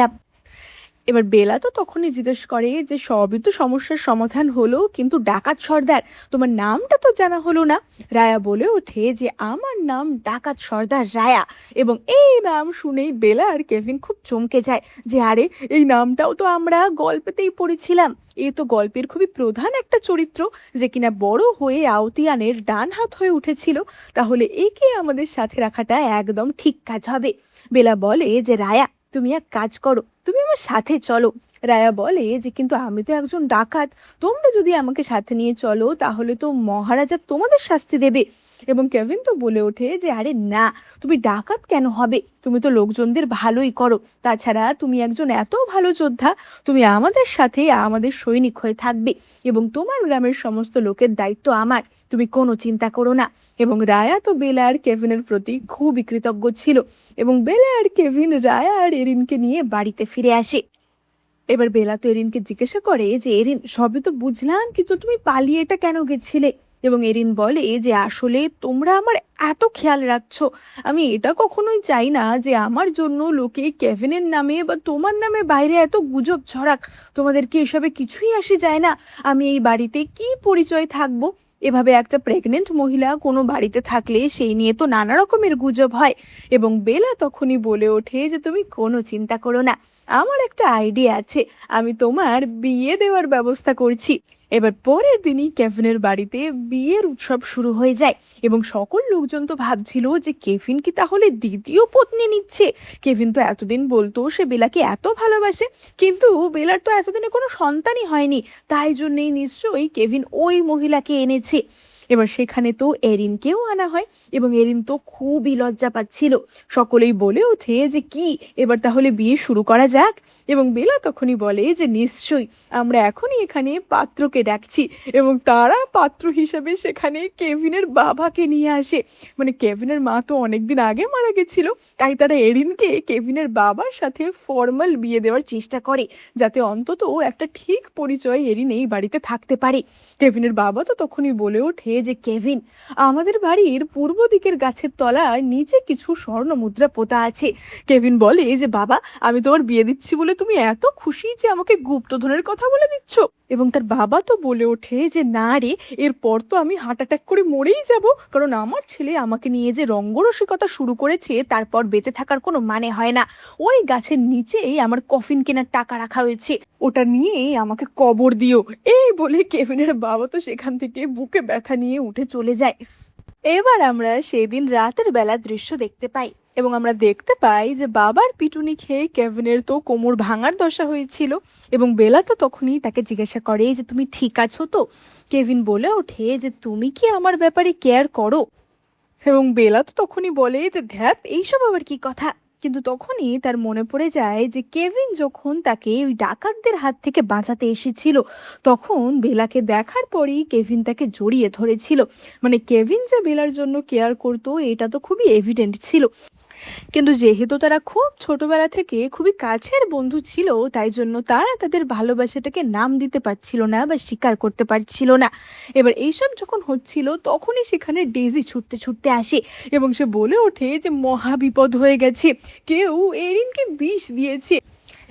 Speaker 1: এবার বেলা তো তখনই জিজ্ঞেস করে যে সবই তো সমস্যার সমাধান হলো, কিন্তু ডাকাত সর্দার তোমার নামটা তো জানা হলো না। রায়া বলে ওঠে যে আমার নাম ডাকাত সর্দার রায়া। এবং এই নাম শুনেই বেলা আর কেভিন খুব চমকে যায় যে আরে এই নামটাও তো আমরা গল্পেতেই পড়েছিলাম, এ তো গল্পের খুবই প্রধান একটা চরিত্র যে কিনা বড় হয়ে আওতিয়ানের ডান হাত হয়ে উঠেছিল, তাহলে একে আমাদের সাথে রাখাটা একদম ঠিক কাজ হবে। বেলা বলে যে রায়া তুমি এক কাজ করো, তুমি আমার সাথে চলো। রায়া বলে যে কিন্তু আমি তো একজন ডাকাত, তোমরা যদি আমাকে সাথে নিয়ে চলো তাহলে তো মহারাজা তোমাদের শাস্তি দেবে। এবং কেভিন তো বলে ওঠে যে আরে না, তুমি ডাকাত কেন হবে, তুমি তো লোকজনদের ভালোই করো, তাছাড়া তুমি একজন এত ভালো যোদ্ধা, তুমি আমাদের সাথে আমাদের সৈনিক হয়ে থাকবে এবং তোমার গ্রামের সমস্ত লোকের দায়িত্ব আমার, তুমি কোনো চিন্তা করো না। এবং রায়া তো বেলা আর কেভিনের প্রতি খুবই কৃতজ্ঞ ছিল এবং বেলা আর কেভিন রায়া আর এরিনকে নিয়ে বাড়িতে ফিরে আসে। এবার বেলা তো এরিনকে জিজ্ঞাসা করে যে এরিন সবই তো বুঝলাম, কিন্তু তুমি পালিয়ে এটা কেন গেছিলে? এবং এরিন বলে যে আসলে তোমরা আমার এত খেয়াল রাখছো, আমি এটা কখনোই চাই না যে আমার জন্য লোকে কেভিনের নামে বা তোমার নামে বাইরে এত গুজব ছড়াক, তোমাদেরকে এসবে কিছুই আসে যায় না, আমি এই বাড়িতে কি পরিচয় থাকবো? এভাবে একটা প্রেগনেন্ট মহিলা কোনো বাড়িতে থাকলে সেই নিয়ে তো নানা রকমের গুজব হয়। এবং বেলা তখনই বলে ওঠে যে তুমি কোনো চিন্তা করো না, আমার একটা আইডিয়া আছে, আমি তোমার বিয়ে দেওয়ার ব্যবস্থা করছি। এবার পরের দিনই কেভিনের বাড়িতে বিয়ের উৎসব শুরু হয়ে যায় এবং সকল লোকজন তো ভাবছিল যে কেভিন কি তাহলে দ্বিতীয় পত্নী নিচ্ছে। কেভিন তো এতদিন বলতো সে বেলাকে এত ভালোবাসে, কিন্তু বেলার তো এতদিনে কোনো সন্তানই হয়নি, তাই জন্যই নিশ্চয়ই কেভিন ওই মহিলাকে এনেছে। এবার সেখানে তো এরিনকেও আনা হয় এবং এরিন তো খুবই লজ্জা পাচ্ছিল। সকলেই বলে ওঠে যে কি, এবার তাহলে বিয়ে শুরু করা যাক। এবং বেলা তখনই বলে যে নিশ্চয়ই, আমরা এখনই এখানে পাত্রকে ডাকছি। এবং তারা পাত্র হিসাবে সেখানে কেভিনের বাবাকে নিয়ে আসে। মানে কেভিনের মা তো অনেকদিন আগে মারা গেছিল, তাই তারা এরিনকে কেভিনের বাবার সাথে ফর্মাল বিয়ে দেওয়ার চেষ্টা করে, যাতে অন্তত একটা ঠিক পরিচয় এরিন এই বাড়িতে থাকতে পারে। কেভিনের বাবা তো তখনই বলে ওঠে যে কেভিন, আমাদের বাড়ির পূর্ব দিকের গাছের তলায় নিচে কিছু স্বর্ণ মুদ্রা পোতা আছে। কেভিন বলে যে বাবা, আমি তোমার বিয়ে দিচ্ছি বলে তুমি এত খুশি যে আমাকে গুপ্তধনের কথা বলে দিচ্ছ। এবং তার বাবা তো বলে ওঠে যে না রে, এরপর তো আমি হার্ট অ্যাটাক করে মরেই যাব, কারণ আমার ছেলে আমাকে নিয়ে যে রঙ্গরসিকতা শুরু করেছে তারপর বেঁচে থাকার কোনো মানে হয় না। ওই গাছের নিচেই আমার কফিন কেনার টাকা রাখা রয়েছে, ওটা নিয়েই আমাকে কবর দিও। এই বলে কেভিনের বাবা তো সেখান থেকে বুকে ব্যথা নিয়ে উঠে চলে যায়। এবার আমরা সেদিন রাতের বেলা দৃশ্য দেখতে পাই এবং আমরা দেখতে পাই যে বাবার পিটুনি খেয়ে কেভিনের তো কোমর ভাঙার দশা হয়েছিল। এবং বেলা তো তখনই তাকে জিজ্ঞাসা করে যে তুমি ঠিক আছো তো। কেভিন বলে ওঠে যে তুমি কি আমার ব্যাপারে কেয়ার করো। এবং বেলা তো তখনই বলে যে ধ্যাত, এইসব আবার কি কথা। কিন্তু তখনই তার মনে পড়ে যায় যে কেভিন যখন তাকে ওই ডাকাতদের হাত থেকে বাঁচাতে এসেছিল, তখন বেলাকে দেখার পরেই কেভিন তাকে জড়িয়ে ধরেছিল। মানে কেভিন যে বেলার জন্য কেয়ার করতো এটা তো খুবই এভিডেন্ট ছিল। কিন্তু যেহেতু তারা খুব ছোটবেলা থেকে খুবই কাছের বন্ধু ছিল, তাই জন্য তারা তাদের ভালোবাসাটাকে নাম দিতে পারছিল না বা স্বীকার করতে পারছিল না। এবার এইসব যখন হচ্ছিল তখনই সেখানে ডেজি ছুটতে ছুটতে আসে এবং সে বলে ওঠে যে মহা বিপদ হয়ে গেছে, কেউ এরিনকে বিষ দিয়েছে।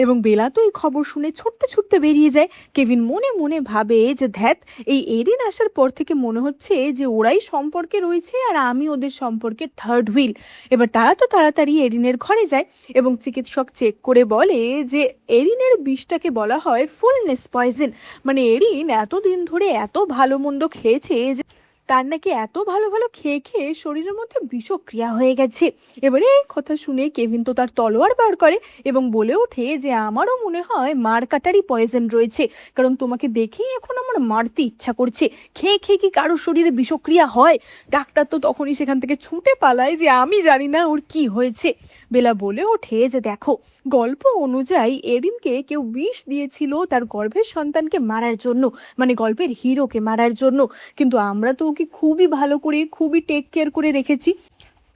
Speaker 1: এবং বেলা তো এই খবর শুনে ছুটতে ছুটতে বেরিয়ে যায়। কেভিন মনে মনে ভাবে যে ধ্যাত, এই এরিন আসার পর থেকে মনে হচ্ছে যে ওরাই সম্পর্কে রয়েছে আর আমি ওদের সম্পর্কের থার্ড হুইল। এবার তারা তো তাড়াতাড়ি এরিনের ঘরে যায় এবং চিকিৎসক চেক করে বলে যে এরিনের বিষটাকে বলা হয় ফুলনেস পয়জন। মানে এরিন এতদিন ধরে এত ভালো মন্দ খেয়েছে যে তার নাকি এত ভালো ভালো খেয়ে খেয়ে শরীরের মধ্যে বিষক্রিয়া হয়ে গেছে। এবারে এই কথা শুনে কেভিন তো তার তলোয়ার বার করে এবং বলে ওঠে যে আমারও মনে হয় মার কাটারই পয়জন রয়েছে, কারণ তোমাকে দেখেই এখন আমার মারতে ইচ্ছা করছে। খেয়ে খেয়ে কি কারো শরীরে বিষক্রিয়া হয়? ডাক্তার তো তখনই সেখান থেকে ছুটে পালায় যে আমি জানি না ওর কি হয়েছে। বেলা বলে ওঠে যে দেখো, গল্প অনুযায়ী এরিনকে কেউ বিষ দিয়েছিল তার গর্ভের সন্তানকে মারার জন্য, মানে গল্পের হিরোকে মারার জন্য। কিন্তু আমরা তো ওকে খুবই ভালো করে খুবই টেক কেয়ার করে রেখেছি,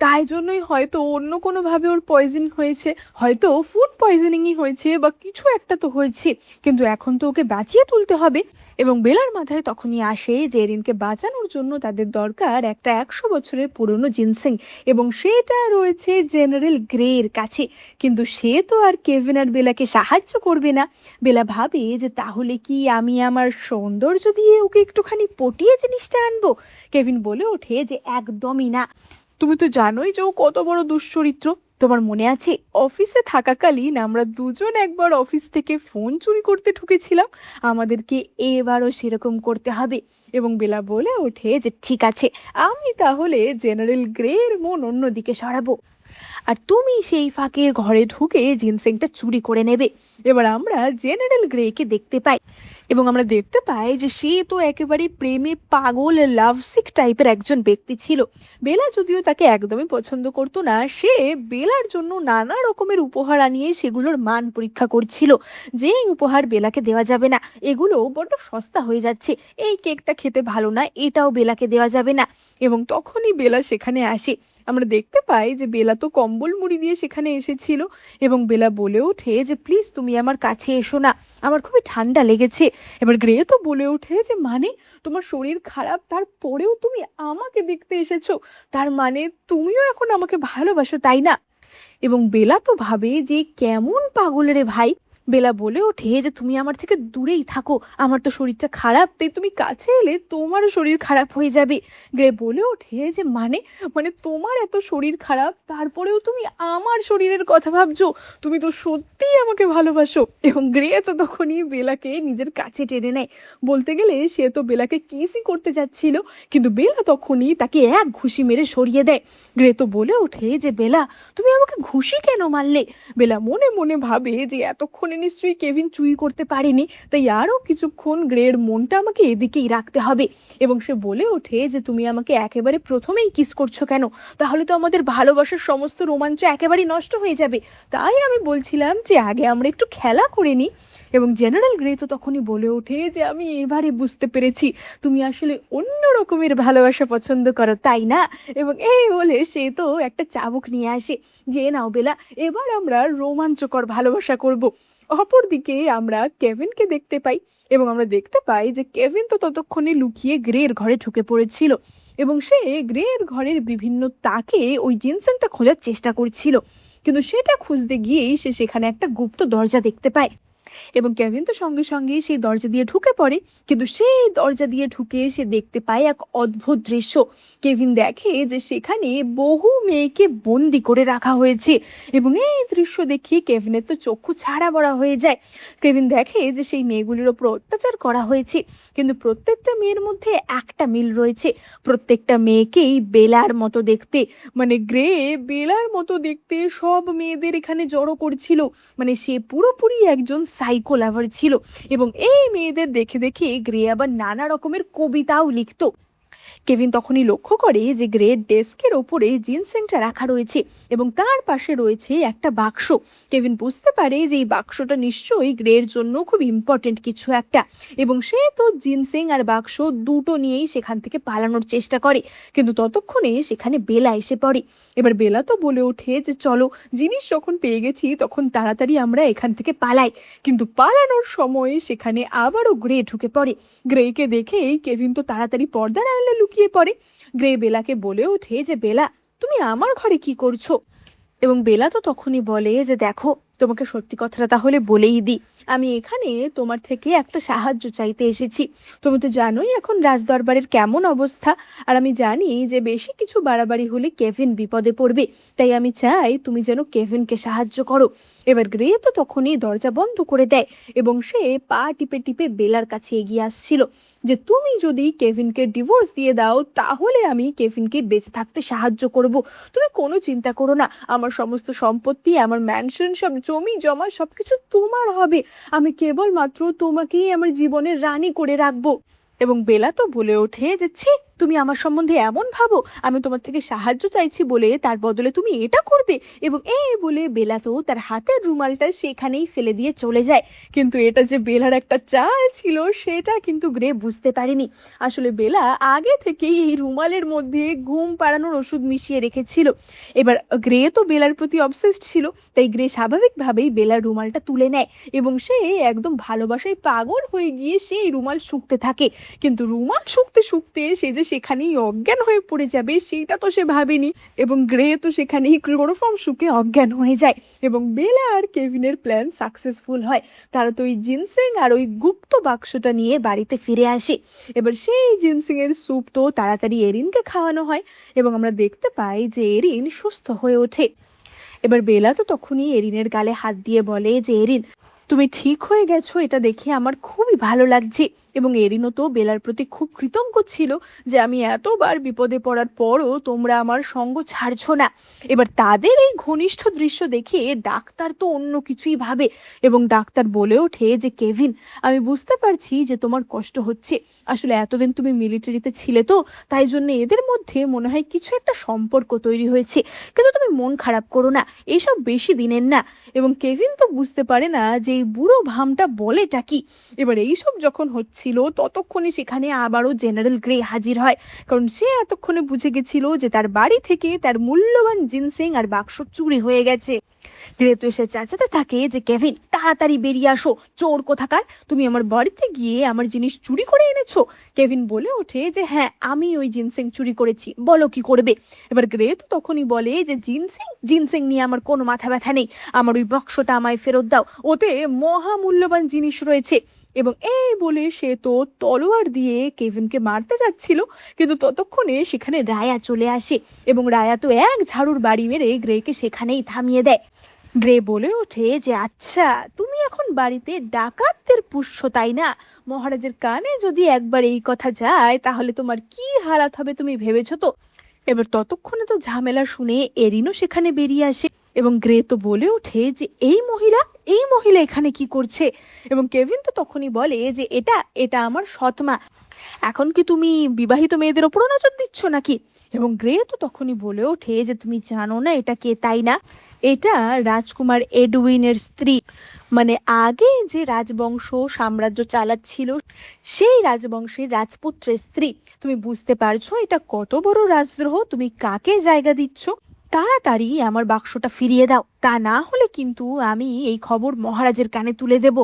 Speaker 1: তাই জন্যই হয়তো অন্য কোনোভাবে ওর পয়জন হয়েছে, হয়তো ফুড পয়জনিংই হয়েছে বা কিছু একটা তো হয়েছে, কিন্তু এখন তো ওকে বাঁচিয়ে তুলতে হবে। এবং বেলার মাথায় তখনই আসে যে এরিনকে বাঁচানোর জন্য তাদের দরকার একটা 100 বছরের পুরনো জিনসিং, এবং সেটা রয়েছে জেনারেল গ্রের কাছে। কিন্তু সে তো আর কেভিন আর বেলাকে সাহায্য করবে না। বেলা ভাবে যে তাহলে কি আমি আমার সৌন্দর্য দিয়ে ওকে একটুখানি পটিয়ে জিনিসটা আনবো। কেভিন বলে ওঠে যে একদমই না, তুমি তো জানোই যে ও কত বড় দুশ্চরিত্র। তোমার মনে আছে অফিসে থাকাকালীন আমরা দুজন একবার অফিস থেকে ফোন চুরি করতে ঢুকেছিলাম, আমাদেরকে এবারও সেরকম করতে হবে। এবং বেলা বলে ওঠে যে ঠিক আছে, আমি তাহলে জেনারেল গ্রের মন অন্যদিকে সরাবো আর তুমি সেই ফাঁকে ঘরে ঢুকে জিনসেংটা চুরি করে নেবে। এবার আমরা জেনারেল গ্রেকে দেখতে পাই এবং আমরা দেখতে পাই যে সে তো একেবারে প্রেমে পাগল লাভসিক টাইপের একজন ব্যক্তি ছিল। বেলা যদিও তাকে একদমই পছন্দ করতো না, সে বেলার জন্য নানা রকমের উপহার আনিয়ে সেগুলোর মান পরীক্ষা করছিল, যে এই উপহার বেলাকে দেওয়া যাবে না, এগুলো বড্ড সস্তা হয়ে যাচ্ছে, এই কেকটা খেতে ভালো না, এটাও বেলাকে দেওয়া যাবে না। এবং তখনই বেলা সেখানে আসে। আমরা দেখতে পাই যে বেলা তো কম্বল মুড়ি দিয়ে সেখানে এসেছিল এবং বেলা বলে ওঠে যে প্লিজ তুমি আমার কাছে এসো না, আমার খুবই ঠান্ডা লেগেছে। এবার গ্রে তো বলে ওঠে যে মানে তোমার শরীর খারাপ তারপরেও তুমি আমাকে দেখতে এসেছো, তার মানে তুমিও এখন আমাকে ভালোবাসো তাই না? এবং বেলা তো ভাবে যে কেমন পাগল রে ভাই, বেলা বলে ওঠে যে তুমি আমার থেকে দূরেই থাকো, আমার তো শরীরটা খারাপ, তাই তুমি কাছে এলে তোমারও শরীর খারাপ হয়ে যাবে। গ্রে বলে ওঠে যে মানে মানে তোমার এত শরীর খারাপ তারপরেও তুমি আমার শরীরের কথা ভাবছো, তুমি তো সত্যিই আমাকে ভালোবাসো। এবং গ্রে তো তখনই বেলাকে নিজের কাছে টেনে নেয়। বলতে গেলে সে তো বেলাকে কিসই করতে যাচ্ছিল, কিন্তু বেলা তখনই তাকে এক ঘুষি মেরে সরিয়ে দেয়। গ্রে তো বলে ওঠে যে বেলা তুমি আমাকে ঘুষি কেন মারলে? বেলা মনে মনে ভাবে যে এতক্ষণে নিশ্চয়ই কেভিন চুই করতে পারেনি, তাই আরও কিছুক্ষণ গ্রের মনটা আমাকে এদিকেই রাখতে হবে। এবং সে বলে ওঠে যে তুমি আমাকে একেবারে প্রথমেই কিস করছো কেন? তাহলে তো আমাদের ভালোবাসার সমস্ত রোমাঞ্চ একেবারেই নষ্ট হয়ে যাবে। তাই আমি বলছিলাম যে আগে আমরা একটু খেলা করে নিই। এবং জেনারেল গ্রে তো তখনই বলে ওঠে যে আমি এবারে বুঝতে পেরেছি তুমি আসলে অন্য রকমের ভালোবাসা পছন্দ করো, তাই না? এবং এই বলে সে তো একটা চাবুক নিয়ে আসে, যে নাও বেলা, এবার আমরা রোমাঞ্চকর ভালোবাসা করব। অপরদিকে আমরা কেভিনকে দেখতে পাই এবং আমরা দেখতে পাই যে কেভিন তো ততক্ষণে লুকিয়ে গ্রের ঘরে ঢুকে পড়েছিল এবং সে গ্রের ঘরের বিভিন্ন তাকে ওই জিনসেনটা খোঁজার চেষ্টা করছিল, কিন্তু সেটা খুঁজতে গিয়েই সে সেখানে একটা গুপ্ত দরজা দেখতে পায়। এবং কেভিন তো সঙ্গে সঙ্গে সেই দরজা দিয়ে ঢুকে পড়ে, কিন্তু সেই দরজা দিয়ে ঢুকে সে দেখতে পায় এক অদ্ভুত দৃশ্য। কেভিন দেখে যে সেখানে বহু মেয়েকে বন্দি করে রাখা হয়েছে এবং এই দৃশ্য দেখে কেভিনের তো চক্ষু ছাড়া বড়া হয়ে যায়। কেভিন দেখে যে সেই মেয়েগুলির ওপর অত্যাচার করা হয়েছে, কিন্তু প্রত্যেকটা মেয়ের মধ্যে একটা মিল রয়েছে, প্রত্যেকটা মেয়েকেই বেলার মতো দেখতে। মানে গ্রে বেলার মতো দেখতে সব মেয়েদের এখানে জড়ো করছিল, মানে সে পুরোপুরি একজন সাইকো লাভার ছিল। এবং এই মেয়েদের দেখে দেখে গ্রে আবার নানা রকমের কবিতাও লিখতো। কেভিন তখনই লক্ষ্য করে যে গ্রের ডেস্কের ওপরে জিনসেংটা রাখা রয়েছে এবং তার পাশে রয়েছে একটা বাক্স। কেভিন বুঝতে পারে যে এই বাক্সটা নিশ্চয়ই গ্রের জন্য খুব ইম্পর্টেন্ট কিছু একটা, এবং সে তো জিনসেং আর বাক্স দুটো নিয়েই সেখান থেকে পালানোর চেষ্টা করে, কিন্তু ততক্ষণে সেখানে বেলা এসে পড়ে। এবার বেলা তো বলে ওঠে যে চলো, জিনিস যখন পেয়ে গেছি তখন তাড়াতাড়ি আমরা এখান থেকে পালাই। কিন্তু পালানোর সময় সেখানে আবারও গ্রে ঢুকে পড়ে। গ্রেকে দেখেই কেভিন তো তাড়াতাড়ি পর্দার আড়ালে লুকিয়ে পড়ে। গ্রে বেলাকে বলে ওঠে যে বেলা তুমি আমার ঘরে কি করছো? এবং বেলা তো তখনই বলে যে দেখো, তোমাকে সত্যি কথাটা তাহলে বলেই দিই, আমি এখানে তোমার থেকে একটা সাহায্য চাইতে এসেছি। তুমি তো জানোই এখন রাজদরবারের কেমন অবস্থা, আর আমি জানি যে বেশি কিছু বাড়াবাড়ি হলে কেভিন বিপদে পড়বে, তাই আমি চাই তুমি যেন কেভিনকে সাহায্য করো। এবার গ্রে তো তখনই দরজা বন্ধ করে দেয় এবং সে পা টিপে টিপে বেলার কাছে এগিয়ে আসছিল, যে তুমি যদি কেভিনকে ডিভোর্স দিয়ে দাও তাহলে আমি কেভিনকে বেঁচে থাকতে সাহায্য করব। তুমি কোনো চিন্তা করো না, আমার সমস্ত সম্পত্তি, আমার ম্যানশন, সব জমি জমা সবকিছু তোমার হবে, আমি কেবলমাত্র তোমাকেই আমার জীবনের রানী করে রাখবো। এবং বেলা তো বলে ওঠে যে ছি, তুমি আমার সম্বন্ধে এমন ভাবো, আমি তোমার থেকে সাহায্য চাইছি বলে তার বদলে তুমি এটা করবে? এবং এই বলে বেলা তো তার হাতের রুমালটা সেখানেই ফেলে দিয়ে চলে যায়। কিন্তু এটা যে বেলার একটা চাল ছিল সেটা কিন্তু গ্রে বুঝতে পারেনি। আসলে বেলা আগে থেকেই এই রুমালের মধ্যে ঘুম পাড়ানোর ওষুধ মিশিয়ে রেখেছিল। এবার গ্রে তো বেলার প্রতি অবসেসড ছিল, তাই গ্রে স্বাভাবিকভাবেই বেলার রুমালটা তুলে নেয় এবং সে একদম ভালোবাসায় পাগল হয়ে গিয়ে সেই রুমাল শুকতে থাকে। কিন্তু রুমাল শুকতে শুকতে সে যে সেখানেই অজ্ঞান হয়ে পড়ে যাবে সেটা তো সে ভাবেনি, এবং গ্রে তো সেখানেই ক্লোরোফর্ম শুকে অজ্ঞান হয়ে যায়। এবং বেলা আর কেভিনের প্ল্যান সাকসেসফুল হয়। তারা তো ওই জিনসেং আর ওই গুপ্ত বাক্সটা নিয়ে বাড়িতে ফিরে আসে। এবার সেই জিনসেং এর স্যুপ তো তাড়াতাড়ি এরিনকে খাওয়ানো হয় এবং আমরা দেখতে পাই যে এরিন সুস্থ হয়ে ওঠে। এবার বেলা তো তখনই এরিনের গালে হাত দিয়ে বলে যে এরিন, তুমি ঠিক হয়ে গেছো, এটা দেখে আমার খুবই ভালো লাগছে। এবং এরিনও তো বেলার প্রতি খুব কৃতজ্ঞ ছিল যে আমি এতবার বিপদে পড়ার পরও তোমরা আমার সঙ্গ ছাড়ছো না। এবার তাদের এই ঘনিষ্ঠ দৃশ্য দেখে ডাক্তার তো অন্য কিছুই ভাবে এবং ডাক্তার বলে ওঠে যে কেভিন, আমি বুঝতে পারছি যে তোমার কষ্ট হচ্ছে, আসলে এতদিন তুমি মিলিটারিতে ছিলে তো, তাই জন্য এদের মধ্যে মনে হয় কিছু একটা সম্পর্ক তৈরি হয়েছে, কিন্তু তুমি মন খারাপ করো না, এইসব বেশি দিনের না। এবং কেভিন তো বুঝতে পারে না যে এই বুড়ো ভামটা বলেটা কি। এবার এইসব যখন হচ্ছে ততক্ষণে সেখানে আবারও জেনারেল গ্রে হাজির হয়, কারণ সে এতক্ষণে বুঝে গেছিল যে তার বাড়ি থেকে তার মূল্যবান জিনসেং আর বাক্স চুরি হয়ে গেছে। গ্রে তো এসে চেঁচাতে থাকে যে কেভিন তাড়াতাড়ি বেরিয়ে আসো, চোর কোথাকার, তুমি আমার বাড়িতে গিয়ে আমার জিনিস চুরি করে এনেছো। কেভিন বলে ওঠে যে হ্যাঁ, আমি ওই জিনসেং চুরি করেছি, বলো কি করবে। এবার গ্রে তো তখনই বলে যে জিনসেং জিনসেং নিয়ে আমার কোনো মাথা ব্যথা নেই, আমার ওই বক্সটা আমায় ফেরত দাও, ওতে মহামূল্যবান জিনিস রয়েছে। এবং এই বলে সে তো তলোয়ার দিয়ে কেভিনকে মারতে যাচ্ছিল, কিন্তু ততক্ষণে সেখানে রায়া চলে আসে এবং রায়া তো এক ঝাড়ুর বাড়ি মেরে গ্রেকে সেখানেই থামিয়ে দেয়। গ্রে বলে ওঠে যে আচ্ছা, তুমি এখন বাড়িতে ডাকাতদের পুষছো তাই না? মহারাজের কানে যদি একবার এই কথা যায় তাহলে তোমার কি হালাত হবে তুমি ভেবেছো তো? এবার ততক্ষণে তো ঝামেলা শুনে এরিনও সেখানে বেরিয়ে আসে এবং গ্রে তো বলে ওঠে যে এই মহিলা এখানে কি করছে। এবং কেভিন তো তখনই বলে যে এটা এটা আমার সৎমা, এখন কি তুমি বিবাহিত মেয়েদের ওপরও নজর দিচ্ছ নাকি? এবং গ্রে তো তখনই বলে ওঠে যে তুমি জানো না এটা কে তাই না? এটা রাজকুমার এডউইনের স্ত্রী, মানে আগে যে রাজবংশ সাম্রাজ্য চালাচ্ছিল সেই রাজবংশের রাজপুত্রের স্ত্রী। তুমি বুঝতে পারছো এটা কত বড় রাজদ্রোহ? তুমি কাকে জায়গা দিচ্ছ? তাড়াতাড়ি আমার বাক্সটা ফিরিয়ে দাও, তা না হলে কিন্তু আমি এই খবর মহারাজের কানে তুলে দেব।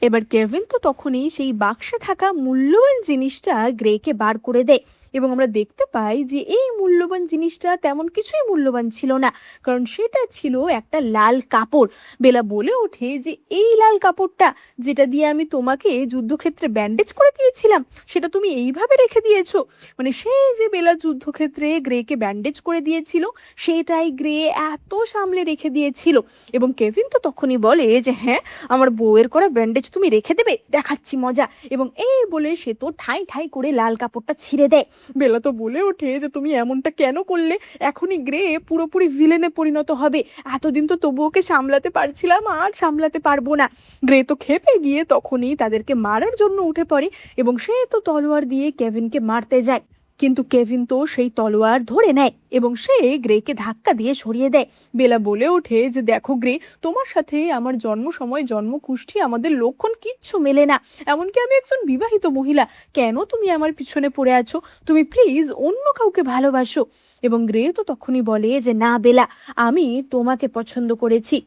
Speaker 1: এবার কেভিন তো তখনই সেই বাক্সে থাকা মূল্যবান জিনিসটা গ্রেকে বার করে দেয় এবং আমরা দেখতে পাই যে এই মূল্যবান জিনিসটা তেমন কিছুই মূল্যবান ছিল না, কারণ সেটা ছিল একটা লাল কাপড়। বেলা বলে ওঠে যে এই লাল কাপড়টা যেটা দিয়ে আমি তোমাকে যুদ্ধক্ষেত্রে ব্যান্ডেজ করে দিয়েছিলাম, সেটা তুমি এইভাবে রেখে দিয়েছো। মানে সেই যে বেলা যুদ্ধক্ষেত্রে গ্রেকে ব্যান্ডেজ করে দিয়েছিল সেটাই গ্রে এত সামলে রেখে দিয়েছিল। এবং কেভিন তো তখনই বলে যে হ্যাঁ, আমার বউয়ের করা ব্যান্ডেজ তুমি রেখে দেবে, দেখাচ্ছি মজা। এবং এই বলে সে তো ঠাই ঠাই করে লাল কাপড়টা ছিঁড়ে দেয়। বেলা তো বলে ওঠে যে তুমি এমনটা কেন করলে, এখনই গ্রে পুরোপুরি ভিলেনে পরিণত হবে, এতদিন তো তবু ওকে সামলাতে পারছিলাম, আর সামলাতে পারবো না। গ্রে তো খেপে গিয়ে তখনই তাদেরকে মারার জন্য উঠে পড়ে এবং সে তো তলোয়ার দিয়ে কেভিনকে মারতে যায়, কিন্তু কেভিন তো সেই তলোয়ার ধরে নেয় এবং সে গ্রেকে ধাক্কা দিয়ে সরিয়ে দেয়। বেলা বলে ওঠে যে দেখো গ্রে, তোমার সাথে আমার জন্ম সময় জন্ম কুষ্ঠি আমাদের লক্ষণ কিচ্ছু মেলে না, এমনকি আমি একজন বিবাহিত মহিলা, কেন তুমি আমার পিছনে পড়ে আছো? তুমি প্লিজ অন্য কাউকে ভালোবাসো। এবং গ্রে তো তখনই বলে যে না বেলা, আমি তোমাকে পছন্দ করেছি,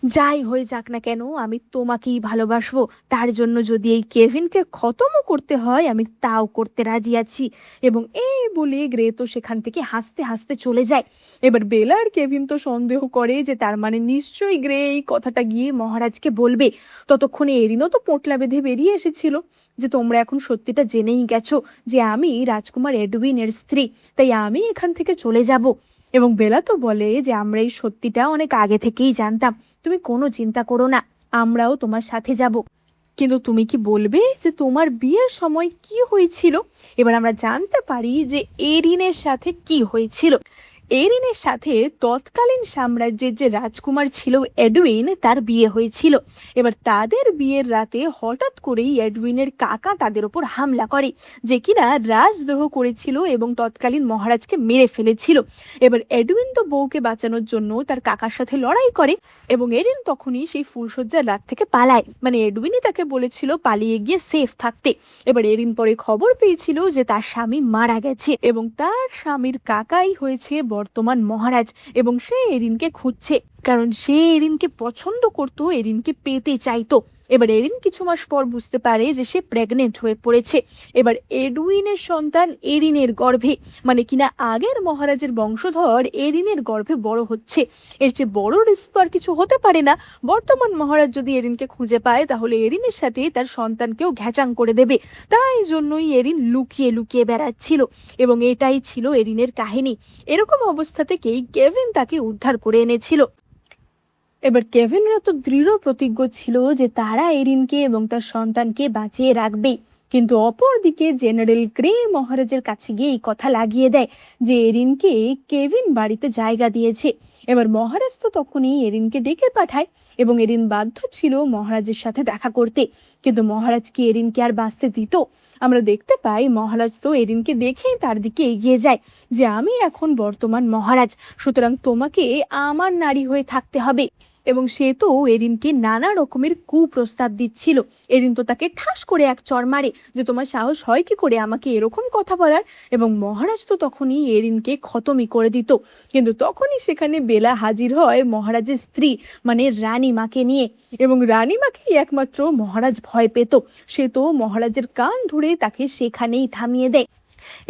Speaker 1: যাই হয়ে যাক না কেন আমি তোমাকেই ভালোবাসবো, তার জন্য যদি এই কেভিনকে খতমও করতে হয় আমি তাও করতে রাজি আছি। এবং এই বলে গ্রে তো সেখান থেকে হাসতে হাসতে চলে যায়। এবার বেলা আর কেভিন তো সন্দেহ করে যে তার মানে নিশ্চয়ই গ্রে এই কথাটা গিয়ে মহারাজকে বলবে। ততক্ষণে এরিনও তো পোঁটলা বেঁধে বেরিয়ে এসেছিল যে তোমরা এখন সত্যিটা জেনেই গেছো যে আমি রাজকুমার এডউইনের স্ত্রী, তাই আমি এখান থেকে চলে যাব। এবং বেলা তো বলে যে আমরা এই সত্যিটা অনেক আগে থেকেই জানতাম, তুমি কোনো চিন্তা করো না, আমরাও তোমার সাথে যাব। কিন্তু তুমি কি বলবে যে তোমার বিয়ের সময় কি হয়েছিল? এবার আমরা জানতে পারি যে এরিনের সাথে কি হয়েছিল। এরিনের সাথে তৎকালীন সাম্রাজ্যের যে রাজকুমার ছিল এডউইন, তার বিয়ে হয়েছিল। এবার তাদের বিয়ের রাতে হঠাৎ করেই এডউইনের কাকা তাদের ওপর হামলা করে, যে কিনা রাজদ্রোহ করেছিল এবং তৎকালীন মহারাজকে মেরে ফেলেছিল। এবার এডউইন তো বউকে বাঁচানোর জন্য তার কাকার সাথে লড়াই করে এবং এরিন তখনই সেই ফুলশয্যার রাত থেকে পালায়, মানে এডউইনই তাকে বলেছিল পালিয়ে গিয়ে সেফ থাকতে। এবার এরিন পরে খবর পেয়েছিল যে তার স্বামী মারা গেছে এবং তার স্বামীর কাকাই হয়েছে বর্তমান মহারাজ এবং সে এরিনকে খুঁজছে, কারণ সে এরিনকে পছন্দ করত, এরিনকে পেতে চাইতো। এবার এরিন কিছু মাস পর বুঝতে পারে যে সে প্রেগনেন্ট হয়ে পড়েছে। এবার এডউইনের সন্তান এরিনের গর্ভে, মানে কিনা আগের মহারাজের বংশধর এরিনের গর্ভে বড় হচ্ছে। এর চেয়ে বড় রিস্ক তো আর কিছু হতে পারে না। বর্তমান মহারাজ যদি এরিনকে খুঁজে পায় তাহলে এরিনের সাথে তার সন্তানকেও ঘ্যাচাং করে দেবে, তাই জন্যই এরিন লুকিয়ে লুকিয়ে বেড়াচ্ছিল এবং এটাই ছিল এরিনের কাহিনী। এরকম অবস্থা থেকেই কেভিন তাকে উদ্ধার করে এনেছিল। এবার কেভিনরা তো দৃঢ় প্রতিজ্ঞ ছিল যে তারা এরিনকে এবং তার সন্তানকে বাঁচিয়ে রাখবে, কিন্তু অপরদিকে জেনারেল গ্রে মহারাজের কাছে গিয়ে এই কথা লাগিয়ে দেয় যে এরিনকে কেভিন বাড়িতে জায়গা দিয়েছে। এবার মহারাজ তো তখনই এরিনকে ডেকে পাঠায় এবং এরিন বাধ্য ছিল মহারাজের সাথে দেখা করতে, কিন্তু মহারাজ কি এরিনকে আর বাঁচতে দিত? আমরা দেখতে পাই মহারাজ তো এরিনকে দেখেই তার দিকে এগিয়ে যায় যে আমি এখন বর্তমান মহারাজ, সুতরাং তোমাকে আমার নারী হয়ে থাকতে হবে। এবং সে তো এরিনকে নানা রকমের কুপ্রস্তাব দিচ্ছিল। এরিন তো তাকে ঠাস করে এক চড় মারে যে তোমার সাহস হয় কি করে আমাকে এরকম কথা বলার। এবং মহারাজ তো তখনই এরিনকে খতমই করে দিত। কিন্তু তখনই সেখানে বেলা হাজির হয় মহারাজের স্ত্রী মানে রানীমাকে নিয়ে। এবং রানীমাকেই একমাত্র মহারাজ ভয় পেত। সে তো মহারাজের কান ধরে তাকে সেখানেই থামিয়ে দেয়।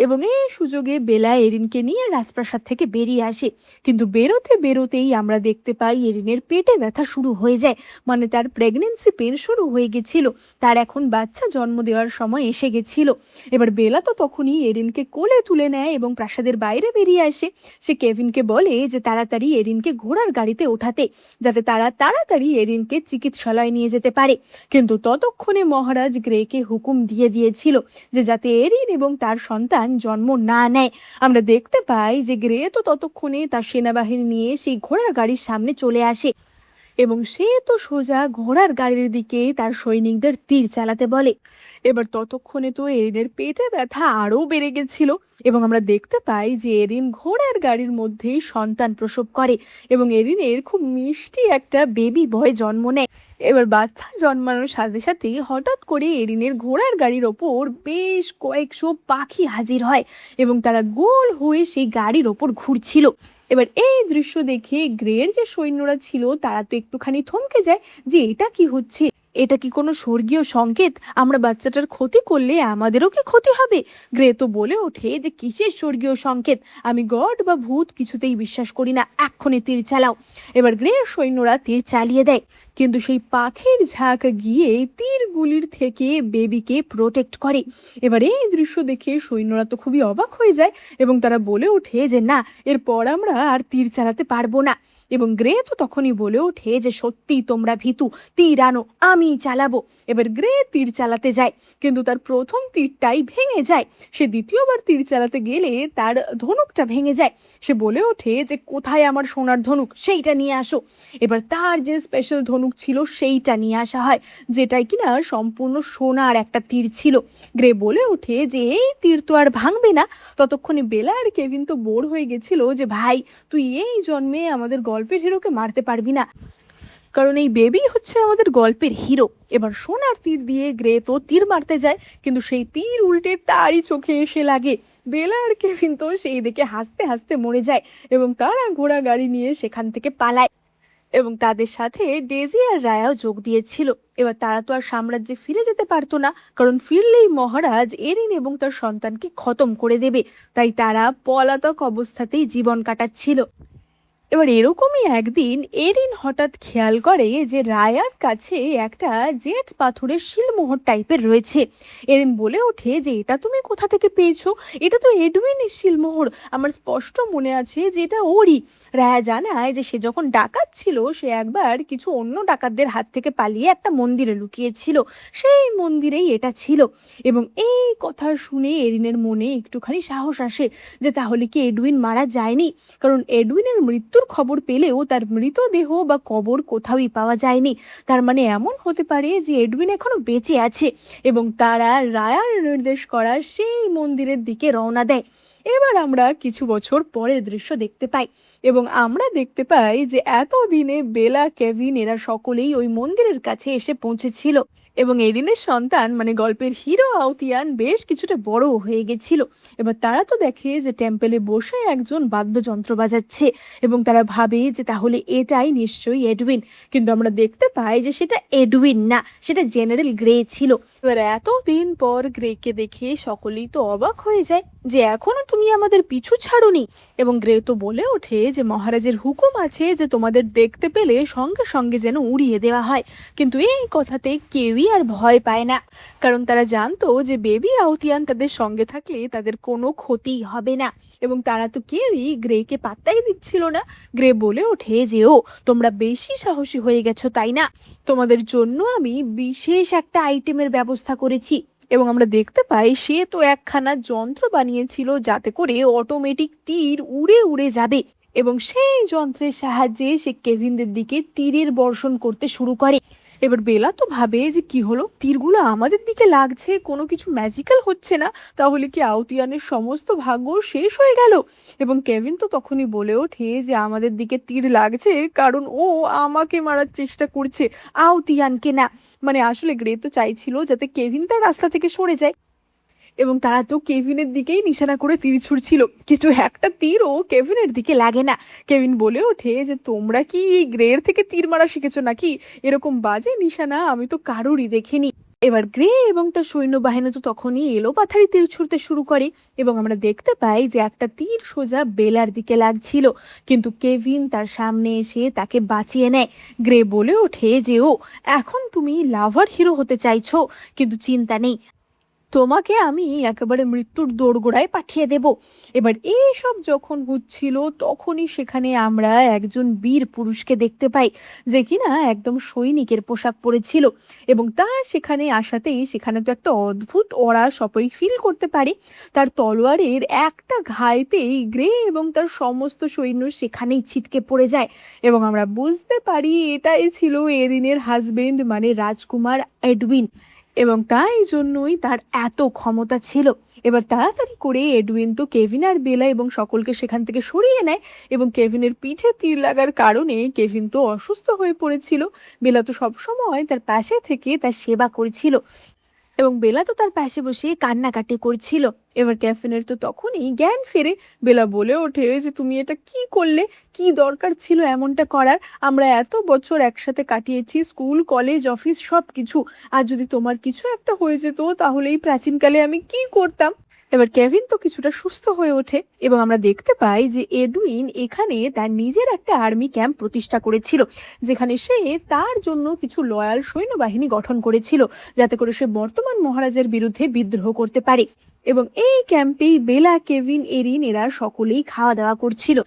Speaker 1: এবং এই সুযোগে বেলা এরিনকে নিয়ে রাজপ্রাসাদ থেকে বেরিয়ে আসে। কিন্তু বেরোতে বেরোতেই আমরা দেখতে পাই এরিনের পেটে ব্যথা শুরু হয়ে যায়। মানে তার প্রেগনেন্সি পেন শুরু হয়ে গেছিল। তার এখন বাচ্চা জন্ম দেওয়ার সময় এসে গেছিল। এবার বেলা তো তখনই এরিনকে কোলে তুলে নেয় এবং প্রাসাদের বাইরে বেরিয়ে আসে। সে কেভিনকে বলে যে তাড়াতাড়ি এরিনকে ঘোড়ার গাড়িতে ওঠাতে, যাতে তারা তাড়াতাড়ি এরিনকে চিকিৎসালয়ে নিয়ে যেতে পারে। কিন্তু ততক্ষণে মহারাজ গ্রেকে হুকুম দিয়ে দিয়েছিল যে যাতে এরিন এবং তার সন্তান জন্ম না নেয়। আমরা দেখতে পাই যে গ্রে তো ততক্ষণে তার সেনাবাহিনী নিয়ে সেই ঘোড়ার গাড়ির সামনে চলে আসে এবং সে তো সোজা ঘোড়ার গাড়ির দিকে তার সৈনিকদের তীর চালাতে বলে। এবার ততক্ষণে তো এরিনের পেটে ব্যথা আরও বেড়ে গেছিল এবং আমরা দেখতে পাই যে এরিন ঘোড়ার গাড়ির মধ্যেই সন্তান প্রসব করে এবং এরিনের খুব মিষ্টি একটা বেবি বয় জন্ম নেয়। এবার বাচ্চা জন্মানোর সাথে সাথে হঠাৎ করে এরিনের ঘোড়ার গাড়ির ওপর বেশ কয়েকশো পাখি হাজির হয় এবং তারা গোল হয়ে সেই গাড়ির ওপর ঘুরছিল। এবার এই দৃশ্য দেখে গ্রের যে সৈন্যরা ছিল তারা তো একটুখানি থমকে যায় যে এটা কি হচ্ছে, এটা কি কোনো স্বর্গীয় সংকেত? আমরা বাচ্চাটার ক্ষতি করলে আমাদেরও কি ক্ষতি হবে? গ্রে তো বলে ওঠে যে কিসের স্বর্গীয় সংকেত, আমি গড বা ভূত কিছুতেই বিশ্বাস করি না, এক্ষুনি তীর চালাও। এবার গ্রের সৈন্যরা তীর চালিয়ে দেয়, কিন্তু সেই পাখির ঝাঁক গিয়ে তীরগুলির থেকে বেবিকে প্রোটেক্ট করে। এবার এই দৃশ্য দেখে সৈন্যরা তো খুবই অবাক হয়ে যায় এবং তারা বলে ওঠে যে না, এরপর আমরা আর তীর চালাতে পারবো না। এবং গ্রে তো তখনই বলে ওঠে যে সত্যি তোমরা ভীতু, তীর আনো, আমি চালাবো। এবার গ্রে তীর চালাতে যায়, কিন্তু তার প্রথম তীরটাই ভেঙে যায়। সে দ্বিতীয়বার তীর চালাতে গেলে তার ধনুকটা ভেঙে যায়। সে বলে ওঠে যে কোথায় আমার সোনার ধনুক, সেইটা নিয়ে আসো। এবার তার যে স্পেশাল ধনুক ছিল সেইটা নিয়ে আসা হয়, যেটাই কিনা সম্পূর্ণ সোনার একটা তীর ছিল। গ্রে বলে ওঠে যে এই তীর তো আর ভাঙবে না। ততক্ষণে বেলা আর কেভিন তো বোর হয়ে গেছিল যে ভাই তুই এই জন্মে আমাদের গল্পের হিরোকে মারতে পারবি না, কারণ এই বেবি হচ্ছে আমাদের গল্পের হিরো। এবার সোনার তীর দিয়ে গ্রে তো তীর মারতে যায়, কিন্তু সেই তীর উল্টে তারই চোখে এসে লাগে। বেলা আর কেভিন তো সেই দেখে হাসতে হাসতে মরে যায় এবং তারা ঘোড়া গাড়ি নিয়ে সেখান থেকে পালায়। এবং তাদের সাথে ডেজি আর রায়াও যোগ দিয়েছিল। এবার তারা তো আর সাম্রাজ্যে ফিরে যেতে পারতো না, কারণ ফিরলেই মহারাজ এরিন এবং তার সন্তানকে খতম করে দেবে। তাই তারা পলাতক অবস্থাতেই জীবন কাটাচ্ছিল। এবার এরকমই একদিন এরিন হঠাৎ খেয়াল করে যে রায়ার কাছে একটা জেট পাথরের শিলমোহর টাইপের রয়েছে। এরিন বলে ওঠে যে এটা তুমি কোথা থেকে পেয়েছো? এটা তো এডুইনের শিলমোহর, আমার স্পষ্ট মনে আছে যে এটা ওরই। রায়া জানায় যে সে যখন ডাকাত ছিল সে একবার কিছু অন্য ডাকাতদের হাত থেকে পালিয়ে একটা মন্দিরে লুকিয়েছিল, সেই মন্দিরেই এটা ছিল। এবং এই কথা শুনে এরিনের মনে একটুখানি সাহস আসে যে তাহলে কি এডুইন মারা যায়নি, কারণ এডুইনের মৃত্যুর খবর পেলেও তার মৃতদেহ বা কবর কোথাওই পাওয়া যায়নি। তার মানে এমন হতে পারে যে এডুইন এখনো বেঁচে আছে। এবং তারা রায়ার নির্দেশ করা সেই মন্দিরের দিকে রওনা দেয়। এবার আমরা কিছু বছর পরের দৃশ্য দেখতে পাই এবং আমরা দেখতে পাই যে এতদিনে বেলা, কেভিন এরা সকলেই ওই মন্দিরের কাছে এসে পৌঁছেছিল এবং এরিনের সন্তান মানে গল্পের হিরো আউতিয়ান বেশ কিছুটা বড় হয়ে গেছিল। এবার তারা তো দেখে যে টেম্পেলে বসে একজন বাদ্যযন্ত্র বাজাচ্ছে এবং তারা ভাবে যে তাহলে এটাই নিশ্চয়ই এডুইন। কিন্তু আমরা দেখতে পাই যে সেটা এডুইন না, সেটা জেনারেল গ্রে ছিল। এবার এতদিন পর গ্রেকে দেখে সকলেই তো অবাক হয়ে যায় যে এখনো তুমি আমাদের পিছু ছাড়োনি। এবং গ্রে তো বলে ওঠে যে মহারাজের হুকুম আছে যে তোমাদের দেখতে পেলে সঙ্গে সঙ্গে যেন উড়িয়ে দেওয়া হয়। কিন্তু এই কথাতে কেউই আর ভয় পায় না, কারণ তারা জানতো যে বেবি আউতিয়ান তাদের সঙ্গে থাকলে তাদের কোনো ক্ষতি হবে না। এবং তারা তো কেউই গ্রেকে পাত্তাই দিচ্ছিল না। গ্রে বলে ওঠে যে ও তোমরা বেশি সাহসী হয়ে গেছো তাই না, তোমাদের জন্য আমি বিশেষ একটা আইটেমের ব্যবস্থা করেছি। এবং আমরা দেখতে পাই সে তো একখানা যন্ত্র বানিয়েছিল যাতে করে অটোমেটিক তীর উড়ে উড়ে যাবে এবং সেই যন্ত্রের সাহায্যে সে কেভিনদের দিকে তীরের বর্ষণ করতে শুরু করে। এবার বেলা তো ভাবে যে কি হলো, তীরগুলো আমাদের দিকে লাগছে, কোনো কিছু ম্যাজিক্যাল হচ্ছে না, তাহলে কি আউটিয়ানের সমস্ত ভাগ্য শেষ হয়ে গেল? এবং কেভিন তো তখনই বলে ওঠে যে আমাদের দিকে তীর লাগছে কারণ ও আমাকে মারার চেষ্টা করছে, আউটিয়ানকে না। মানে আসলে গ্রে তো চাইছিল যাতে কেভিন তার রাস্তা থেকে সরে যায়, এবং তারা তো কেভিনের দিকেই নিশানা করে তীর ছুড়ছিল, কিন্তু একটা তীরও কেভিনের দিকে লাগে না। কেভিন বলে ওঠে যে তোমরা কি এই গ্রের থেকে তীর মারা শিখেছো নাকি? এরকম বাজে নিশানা আমি তো কারোরই দেখিনি। এবার গ্রে এবং তার সৈন্যবাহিনী তো তখনই এলোপাথারি তীর ছুড়তে শুরু করে, এবং আমরা দেখতে পাই যে একটা তীর সোজা বেলার দিকে লাগছিল, কিন্তু কেভিন তার সামনে এসে তাকে বাঁচিয়ে নেয়। গ্রে বলে ওঠে যে ও এখন তুমি লাভার হিরো হতে চাইছো, কিন্তু চিন্তা নেই, তোমাকে আমি একেবারে মৃত্যুর দোরগোড়ায় পাঠিয়ে দেব। এবার এইসব যখন হচ্ছিল তখনই সেখানে আমরা একজন বীর পুরুষকে দেখতে পাই, যে কিনা একদম সৈনিকের পোশাক পরেছিল, এবং তার সেখানে আসাতেই সেখানে তো একটা অদ্ভুত ওরা সবাই ফিল করতে পারে। তার তলোয়ারের একটা ঘায়েতেই গ্রে এবং তার সমস্ত সৈন্য সেখানেই ছিটকে পড়ে যায়, এবং আমরা বুঝতে পারি এটাই ছিল এরিনের হাজবেন্ড মানে রাজকুমার এডউইন, এবং তাই জন্যই তার এত ক্ষমতা ছিল। এবার তাড়াতাড়ি করে এডউইন তো কেভিন আর বেলা এবং সকলকে সেখান থেকে সরিয়ে নেয়, এবং কেভিনের পিঠে তীর লাগার কারণে কেভিন তো অসুস্থ হয়ে পড়েছিল। বেলা তো সবসময় তার পাশে থেকে তার সেবা করেছিল, এবং বেলা তো তার পাশে বসে কান্নাকাটি করছিল। এবার ক্যাফিনের তো তখনই জ্ঞান ফেরে। বেলা বলে ওঠে যে তুমি এটা কি করলে, কি দরকার ছিল এমনটা করার? আমরা এত বছর একসাথে কাটিয়েছি, স্কুল কলেজ অফিস সব কিছু, আর যদি তোমার কিছু একটা হয়ে যেত তাহলে এই প্রাচীনকালে আমি কি করতাম? এবার কেভিন তো কিছুটা সুস্থ হয়ে ওঠে, এবং আমরা দেখতে পাই যে এডউইন এখানে তার নিজের একটা আর্মি ক্যাম্প প্রতিষ্ঠা করেছিল, যেখানে সে তার জন্য কিছু লয়াল সৈন্যবাহিনী গঠন করেছিল, যাতে করে সে বর্তমান মহারাজের বিরুদ্ধে বিদ্রোহ করতে পারে। এবং এই ক্যাম্পেই বেলা, কেভিন, এরিন এরা সকলেই খাওয়া দাওয়া করছিল,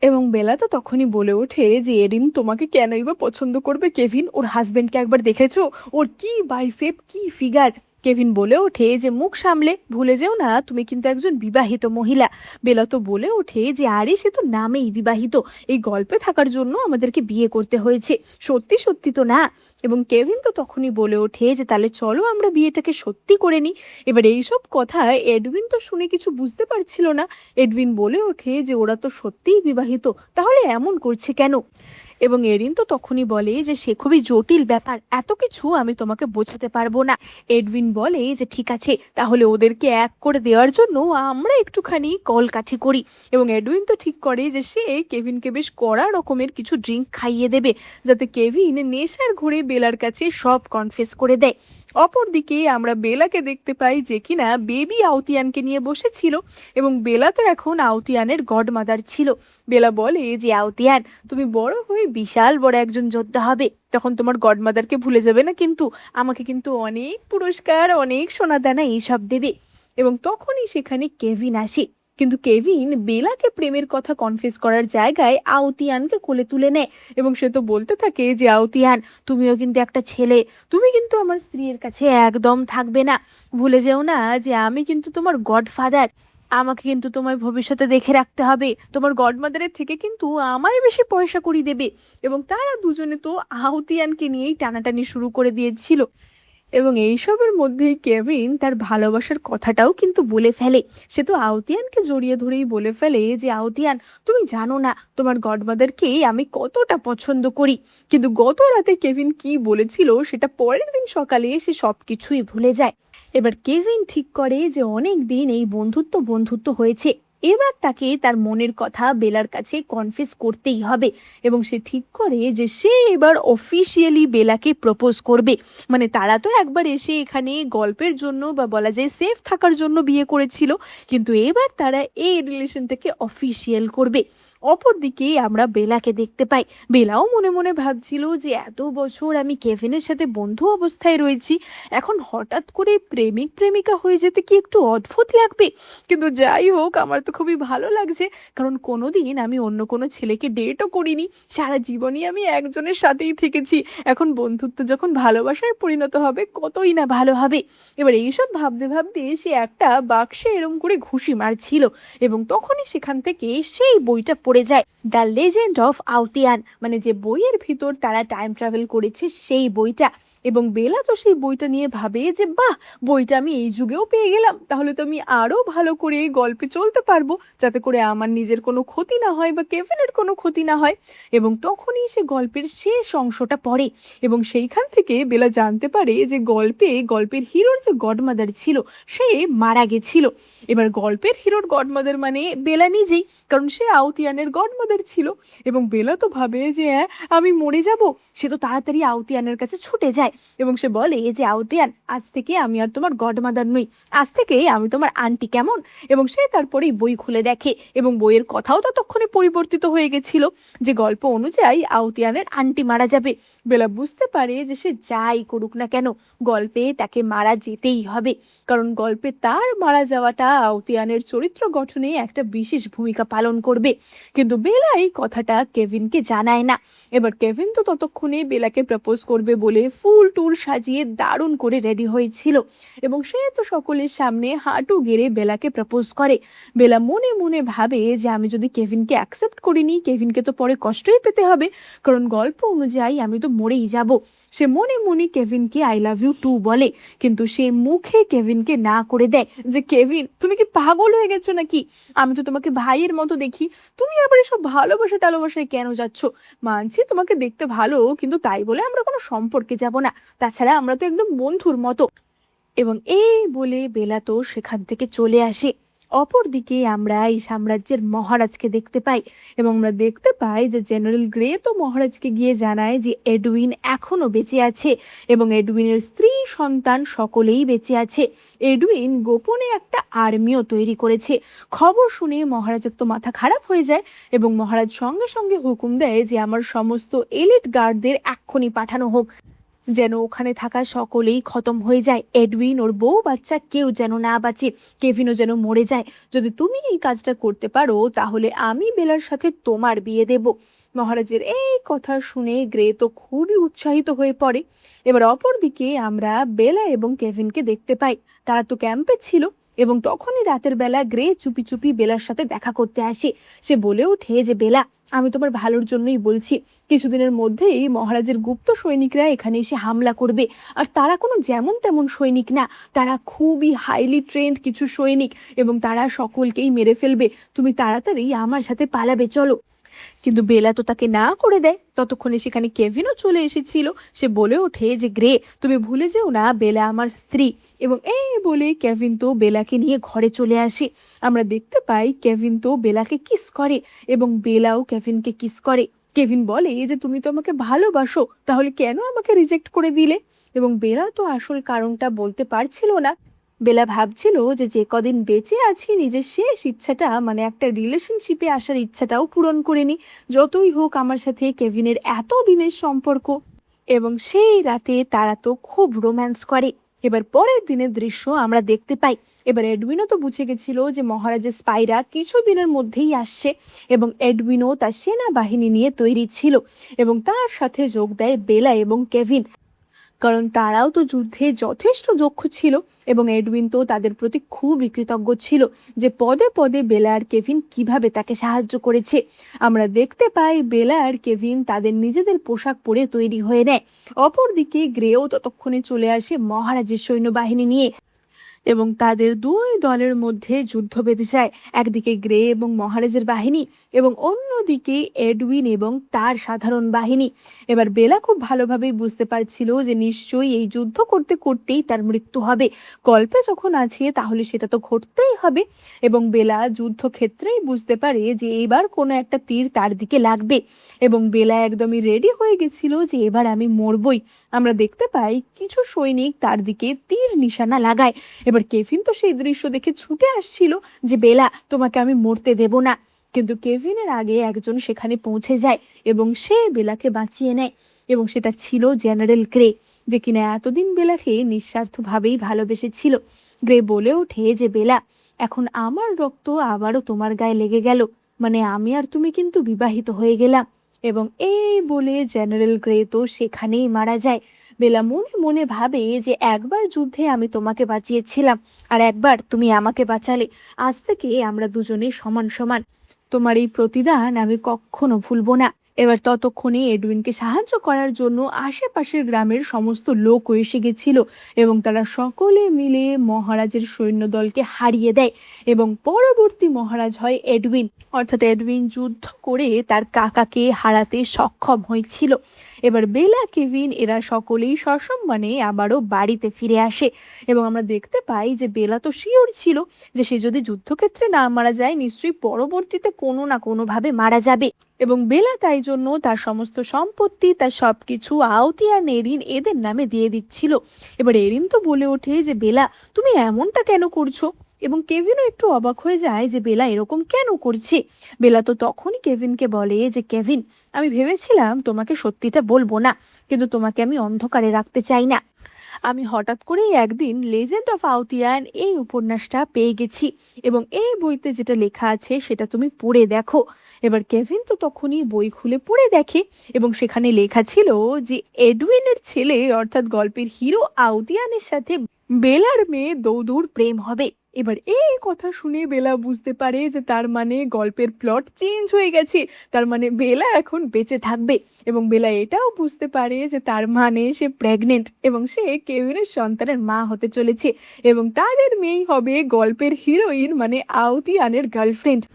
Speaker 1: এবং বেলা তো তখনই বলে ওঠে যে এরিন তোমাকে কেনই বা পছন্দ করবে কেভিন, ওর হাজবেন্ডকে একবার দেখেছো? ওর কি বাইসেপ, কি ফিগার! কেভিন বলে ওঠে যে মুখ সামলে, ভুলে যেও না তুমি কিন্তু একজন বিবাহিত মহিলা। বেলা তো বলে ওঠে যে আরে সে তো নামেই বিবাহিত, এই গল্পে থাকার জন্য আমাদেরকে বিয়ে করতে হয়েছে, সত্যি সত্যি তো না। এবং কেভিন তো তখনই বলে ওঠে যে তাহলে চলো আমরা বিয়েটাকে সত্যি করে নিই। এবার এইসব কথা এডউইন তো শুনে কিছু বুঝতে পারছিল না। এডউইন বলে ওঠে যে ওরা তো সত্যিই বিবাহিত, তাহলে এমন করছে কেন? এবং এরিন তো তখনই বলে যে সে খুবই জটিল ব্যাপার, এত কিছু আমি তোমাকে বোঝাতে পারবো না। এডউইন বলে যে ঠিক আছে, তাহলে ওদেরকে এক করে দেওয়ার জন্য আমরা একটুখানি কলকাঠি করি, এবং এডউইন তো ঠিক করে যে সে কেভিনকে বেশ কড়া রকমের কিছু ড্রিঙ্ক খাইয়ে দেবে, যাতে কেভিন নেশার ঘুরে বেলার কাছে সব কনফেস করে দেয়। অপরদিকে আমরা বেলাকে দেখতে পাই যে কিনা বেবি আউতিয়ানকে নিয়ে বসেছিল, এবং বেলা তো এখন আউতিয়ানের গডমাদার ছিল। বেলা বলে যে আউতিয়ান তুমি বড় হয়ে বিশাল বড় একজন যোদ্ধা হবে, তখন তোমার গডমাদারকে ভুলে যাবে না কিন্তু, আমাকে কিন্তু অনেক পুরস্কার, অনেক সোনাদানা এইসব দেবে। এবং তখনই সেখানে কেভিন আসে, কিন্তু কেভিন বেলাকে প্রেমের কথা কনফেস করার জায়গায় আউতিয়ানকে কোলে তুলে নেয়, এবং সে তো বলতে থাকে যে আউতিয়ান তুমিও কিন্তু একটা ছেলে, তুমি কিন্তু আমার স্ত্রীর কাছে একদম থাকবে না, ভুলে যেও না যে আমি কিন্তু তোমার গডফাদার, আমাকে কিন্তু তোমায় ভবিষ্যতে দেখে রাখতে হবে, তোমার গডমাদারের থেকে কিন্তু আমায় বেশি পয়সা কড়ি দেবে। এবং তারা দুজনে তো আহুতিয়ানকে নিয়েই টানাটানি শুরু করে দিয়েছিল, এবং এইসবের মধ্যেই কেভিন তার ভালোবাসার কথাটাও কিন্তু বলে ফেলে। সে তো আউতিয়ানকে জড়িয়ে ধরেই বলে ফেলে যে আউতিয়ান তুমি জানো না তোমার গডমাদারকে আমি কতটা পছন্দ করি। কিন্তু গত রাতে কেভিন কি বলেছিল সেটা পরের দিন সকালে সে সব কিছুই ভুলে যায়। এবার কেভিন ঠিক করে যে অনেক দিন এই বন্ধুত্ব বন্ধুত্ব হয়েছে, এবার তাকে তার মনের কথা বেলার কাছে কনফেস করতেই হবে, এবং সে ঠিক করে যে সে এবার অফিসিয়ালি বেলাকে প্রপোজ করবে। মানে তারা তো একবার এসে এখানে গল্পের জন্য বা বলা যায় সেফ থাকার জন্য বিয়ে করেছিল, কিন্তু এবার তারা এই রিলেশনটাকে অফিসিয়াল করবে। অপরদিকে আমরা বেলাকে দেখতে পাই, বেলাও মনে মনে ভাবছিল যে এত বছর আমি কেভিনের সাথে বন্ধু অবস্থায় রয়েছি, এখন হঠাৎ করে প্রেমিক প্রেমিকা হয়ে যেতে কি একটু অদ্ভুত লাগবে, কিন্তু যাই হোক আমার তো খুবই ভালো লাগছে, কারণ কোনোদিন আমি অন্য কোনো ছেলেকে ডেটও করিনি, সারা জীবনই আমি একজনের সাথেই থেকেছি, এখন বন্ধুত্ব যখন ভালোবাসায় পরিণত হবে কতই না ভালো হবে। এবার এইসব ভাবতে ভাবতে সে একটা বাক্সে এরম করে ঘুষি মারছিল, এবং তখনই সেখান থেকে সেই বইটা পড়ে যায় দ্য লেজেন্ড অফ আউতিয়ান, মানে যে বইয়ের ভিতর তারা টাইম ট্রাভেল করেছে সেই বইটা। এবং বেলা তো সেই বইটা নিয়ে ভাবে যে বাহ, বইটা আমি এই যুগেও পেয়ে গেলাম, তাহলে তো আমি আরো ভালো করে এই গল্পে চলতে পারবো, যাতে করে আমার নিজের কোনো ক্ষতি না হয় বা কেভিনের কোনো ক্ষতি না হয়। এবং তখনই সে গল্পের শেষ অংশটা পড়ে এবং সেইখান থেকে বেলা জানতে পারে যে গল্পের হিরোর যে গডমাদার ছিল সে মারা গেছিল। এবার গল্পের হিরোর গডমাদার মানে বেলা নিজেই, কারণ সে আউতিয়ানের গডমাদার ছিল। এবং বেলা তো ভাবে যে হ্যাঁ, আমি মরে যাব। সে তো তাড়াতাড়ি আউতিয়ানের কাছে ছুটে যায় এবং সে বলে যে আউতিয়ান, আজ থেকে আমি আর তোমার গডমাদার নই, আজ থেকে আমি তোমার আন্টি, কেমন? এবং সে তারপরেই বই খুলে দেখে এবং বইয়ের কথাও ততক্ষণে পরিবর্তিত হয়ে গেছিল, যে গল্প অনুযায়ী আউতিয়ানের আন্টি মারা যাবে। বেলা বুঝতে পারে যে সে যাই করুক না কেন গল্পে তাকে মারা যেতেই হবে, কারণ গল্পে তার মারা যাওয়াটা আউতিয়ানের চরিত্র গঠনে একটা বিশেষ ভূমিকা পালন করবে। কিন্তু বেলা এই কথাটা কেভিনকে জানায় না। এবার কেভিন তো ততক্ষণে বেলাকে প্রপোজ করবে বলে ফুল টুল সাজিয়ে দারুণ করে রেডি হয়েছিল এবং সে তো সকলের সামনে হাঁটু গেড়ে বেলাকে প্রপোজ করে। বেলা মনে মনে ভাবে যে আমি যদি কেভিনকে অ্যাকসেপ্ট করিনি, কেভিনকে তো পরে কষ্টই পেতে হবে, কারণ গল্প অনুযায়ী আমি তো মরেই যাব। সে মনে মনে কেভিনকে আই লাভ ইউ টু বলে, কিন্তু সে মুখে কেভিনকে না করে দেয় যে কেভিন, তুমি কি পাগল হয়ে গেছো নাকি? আমি তো তোমাকে ভাইয়ের মতো দেখি, তুমি আবার এসব ভালোবাসা টালোবাসায় কেন যাচ্ছ? মানছি তোমাকে দেখতে ভালো, কিন্তু তাই বলে আমরা কোনো সম্পর্কে যাব না, তাছাড়া আমরা তো একদম বন্ধুর মতো। এবং এই বলে বেলা তো সেখান থেকে চলে আসে। অপরদিকে আমরা এই সাম্রাজ্যের মহারাজকে দেখতে পাই এবং আমরা দেখতে পাই যে জেনারেল গ্রে তো মহারাজকে গিয়ে জানায় যে এডউইন এখনো বেঁচে আছে এবং এডউইনের স্ত্রী সন্তান সকলেই বেঁচে আছে। এডউইন গোপনে একটা আর্মিও তৈরি করেছে। খবর শুনে মহারাজের তো মাথা খারাপ হয়ে যায় এবং মহারাজ সঙ্গে সঙ্গে হুকুম দেয় যে আমার সমস্ত এলিট গার্ডদের এক্ষুনি পাঠানো হোক, যেন ওখানে থাকা সকলেই খতম হয়ে যায়, এডউইন ওর বউ বাচ্চা কেউ যেন না বাঁচে, কেভিনও যেন মরে যায়। যদি তুমি এই কাজটা করতে পারো তাহলে আমি বেলার সাথে তোমার বিয়ে দেব। মহারাজের এই কথা শুনে গ্রে তো খুবই উৎসাহিত হয়ে পড়ে। এবার অপরদিকে আমরা বেলা এবং কেভিনকে দেখতে পাই, তারা তো ক্যাম্পে ছিল এবং তখনই রাতের বেলা গ্রে চুপি চুপি বেলার সাথে দেখা করতে আসে। সে বলে ওঠে যে বেলা, আমি তোমার ভালোর জন্যই বলছি, কিছুদিনের মধ্যেই মহারাজের গুপ্ত সৈনিকরা এখানে এসে হামলা করবে। আর তারা কোনো যেমন তেমন সৈনিক না, তারা খুবই হাইলি ট্রেন্ড কিছু সৈনিক এবং তারা সকলকেই মেরে ফেলবে। তুমি তাড়াতাড়ি আমার সাথে পালাবে, চলো। কিন্তু বেলা তো তাকে না করে দেয়। ততক্ষণে সেখানে কেভিনও চলে এসেছিল। সে বলে ওঠে যে গ্রে, তুমি ভুলে যেও না বেলা আমার স্ত্রী। এবং এই বলে কেভিন তো বেলাকে নিয়ে ঘরে চলে আসে। আমরা দেখতে পাই কেভিন তো বেলাকে কিস করে এবং বেলাও কেভিনকে কিস করে। কেভিন বলে যে তুমি তো আমাকে ভালোবাসো, তাহলে কেন আমাকে রিজেক্ট করে দিলে? এবং বেলা তো আসল কারণটা বলতে পারছিল না। বেলা ভাবছিল যে যে কদিন বেঁচে আছি নিজের শেষ ইচ্ছাটা, মানে একটা রিলেশনশিপে আসার ইচ্ছাটাও পূরণ করে নি, যতই হোক আমার সাথে কেভিনের এত দিনের সম্পর্ক। এবং সেই রাতে তারা তো খুব রোম্যান্স করে। এবার পরের দিনের দৃশ্য আমরা দেখতে পাই। এবার এডউইনও তো বুঝে গেছিল যে মহারাজের স্পাইরা কিছুদিনের মধ্যেই আসছে এবং এডউইনও তার সেনাবাহিনী নিয়ে তৈরি ছিল এবং তার সাথে যোগ দেয় বেলা এবং কেভিন, কারণ তারাও তো যুদ্ধে যথেষ্ট দক্ষ ছিল এবং এডউইন তো তাদের প্রতি খুবই কৃতজ্ঞ ছিল যে পদে পদে বেলা আর কেভিন কিভাবে তাকে সাহায্য করেছে। আমরা দেখতে পাই বেলা আর কেভিন তাদের নিজেদের পোশাক পরে তৈরি হয়ে নেয়। অপরদিকে গ্রেও ততক্ষণে চলে আসে মহারাজের সৈন্যবাহিনী নিয়ে এবং তাদের দুই দলের মধ্যে যুদ্ধ বেঁধে যায়, একদিকে গ্রে এবং মহারাজের বাহিনী এবং অন্যদিকে এডউইন এবং তার সাধারণ বাহিনী। এবার বেলা খুব ভালোভাবেই বুঝতে পারছিল যে নিশ্চয়ই এই যুদ্ধ করতে করতেই তার মৃত্যু হবে। গল্পে যখন আছে তাহলে সেটা তো ঘটতেই হবে এবং বেলা যুদ্ধক্ষেত্রেই বুঝতে পারে যে এবার কোনো একটা তীর তার দিকে লাগবে এবং বেলা একদমই রেডি হয়ে গেছিল যে এবার আমি মরবই। আমরা দেখতে পাই কিছু সৈনিক তার দিকে তীর নিশানা লাগায়। এবার কেভিন তো সেই দৃশ্য দেখে ছুটে আসছিল যে বেলা, তোমাকে আমি মরতে দেব না। কিন্তু কেভিনের আগে একজন সেখানে পৌঁছে যায় এবং সে বেলাকে বাঁচিয়ে নেয় এবং সেটা ছিল জেনারেল গ্রে, যে কিনা এতদিন বেলাকে নিঃস্বার্থভাবেই ভালোবেসেছিল। গ্রে বলে ওঠে যে বেলা, এখন আমার রক্ত আবারও তোমার গায়ে লেগে গেল, মানে আমি আর তুমি কিন্তু বিবাহিত হয়ে গেলাম। এবং এই বলে জেনারেল গ্রে তো সেখানেই মারা যায়। বেলা মনে মনে ভাবে যে একবার যুদ্ধে আমি তোমাকে বাঁচিয়েছিলাম আর একবার তুমি আমাকে বাঁচালে, আজ থেকে আমরা দুজনে সমান সমান। তোমার এই প্রতিদান আমি কখনো ভুলবো না। এবার ততক্ষণে এডউইনকে সাহায্য করার জন্য আশেপাশের গ্রামের সমস্ত লোকও এসে গেছিল এবং তারা সকলে মিলে মহারাজের সৈন্যদলকে হারিয়ে দেয় এবং পরবর্তী মহারাজ হয় এডউইন। অর্থাৎ এডউইন যুদ্ধ করে তার কাকাকে হারাতে সক্ষম হয়েছিল। এবার বেলা, কেভিন এরা সকলেই সসম্মানে আবারও বাড়িতে ফিরে আসে এবং আমরা দেখতে পাই যে বেলা তো শিওর ছিল যে সে যদি যুদ্ধক্ষেত্রে না মারা যায় নিশ্চয়ই পরবর্তীতে কোনো না কোনোভাবে মারা যাবে এবং বেলা তাই জন্য তার সমস্ত সম্পত্তি, তার সবকিছু আওতিয়ান, এরিন এদের নামে দিয়ে দিচ্ছিল। এবার এরিন তো বলে ওঠে যে বেলা তুমি এমনটা কেন করছো, এবং কেভিনও একটু অবাক হয়ে যায় যে বেলা এরকম কেন করছে। বেলা তো তখনই কেভিনকে বলে যে কেভিন, আমি ভেবেছিলাম তোমাকে সত্যিটা বলবো না, কিন্তু তোমাকে আমি অন্ধকারে রাখতে চাই না। আমি হঠাৎ করেই একদিন লেজেন্ড অফ আউতিয়ান এই উপন্যাসটা পেয়ে গেছি এবং এই বইতে যেটা লেখা আছে সেটা তুমি পড়ে দেখো। এবার কেভিন তো তখনই বই খুলে পড়ে দেখে এবং সেখানে লেখা ছিল যে এডউইনের ছেলে অর্থাৎ গল্পের হিরো আউতিয়ানের সাথে বেলার মেয়ে দৌদুর প্রেম হবে। এবার এই কথা শুনে বেলা বুঝতে পারে যে তার মানে গল্পের প্লট চেঞ্জ হয়ে গেছে, তার মানে বেলা এখন বেঁচে থাকবে এবং বেলা এটাও বুঝতে পারে যে তার মানে সে প্রেগনেন্ট এবং সে কেভিনের সন্তানের মা হতে চলেছে এবং তাদের মেয়েই হবে গল্পের হিরোইন মানে আউতিয়ানের গার্লফ্রেন্ড।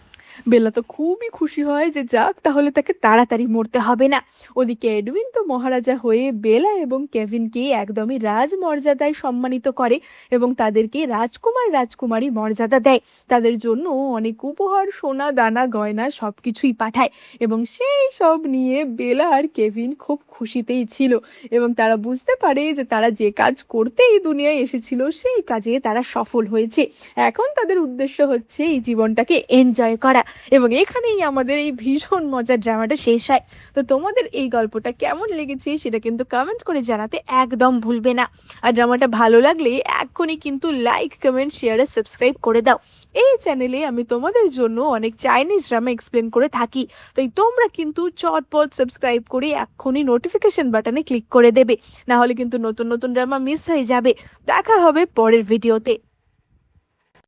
Speaker 1: বেলা তো খুবই খুশি হয় যে যাক তাহলে তাকে তাড়াতাড়ি মরতে হবে না। ওদিকে এডউইন তো মহারাজা হয়ে বেলা এবং কেভিনকে একদমই রাজমর্যাদায় সম্মানিত করে এবং তাদেরকে রাজকুমার রাজকুমারী মর্যাদা দেয়। তাদের জন্য অনেক উপহার, সোনা দানা গয়না সব কিছুই পাঠায় এবং সেই সব নিয়ে বেলা আর কেভিন খুব খুশিতেই ছিল এবং তারা বুঝতে পারে যে তারা যে কাজ করতে এই দুনিয়ায় এসেছিল সেই কাজে তারা সফল হয়েছে। এখন তাদের উদ্দেশ্য হচ্ছে এই জীবনটাকে এনজয় করা এবং এখানেই আমাদের এই ভীষণ মজার ড্রামাটা শেষ হয়। তো তোমাদের এই গল্পটা কেমন লেগেছে সেটা কিন্তু কমেন্ট করে জানাতে একদম ভুলবে না। আর ড্রামাটা ভালো লাগলে এক্ষুনি কিন্তু লাইক, কমেন্ট, শেয়ার আর সাবস্ক্রাইব করে দাও। এই চ্যানেলে আমি তোমাদের জন্য অনেক চাইনিজ ড্রামা এক্সপ্লেন করে থাকি, তাই তোমরা কিন্তু চটপট সাবস্ক্রাইব করে এক্ষুনি নোটিফিকেশন বাটনে ক্লিক করে দেবে, না হলে কিন্তু নতুন নতুন ড্রামা মিস হয়ে যাবে। দেখা হবে পরের ভিডিওতে।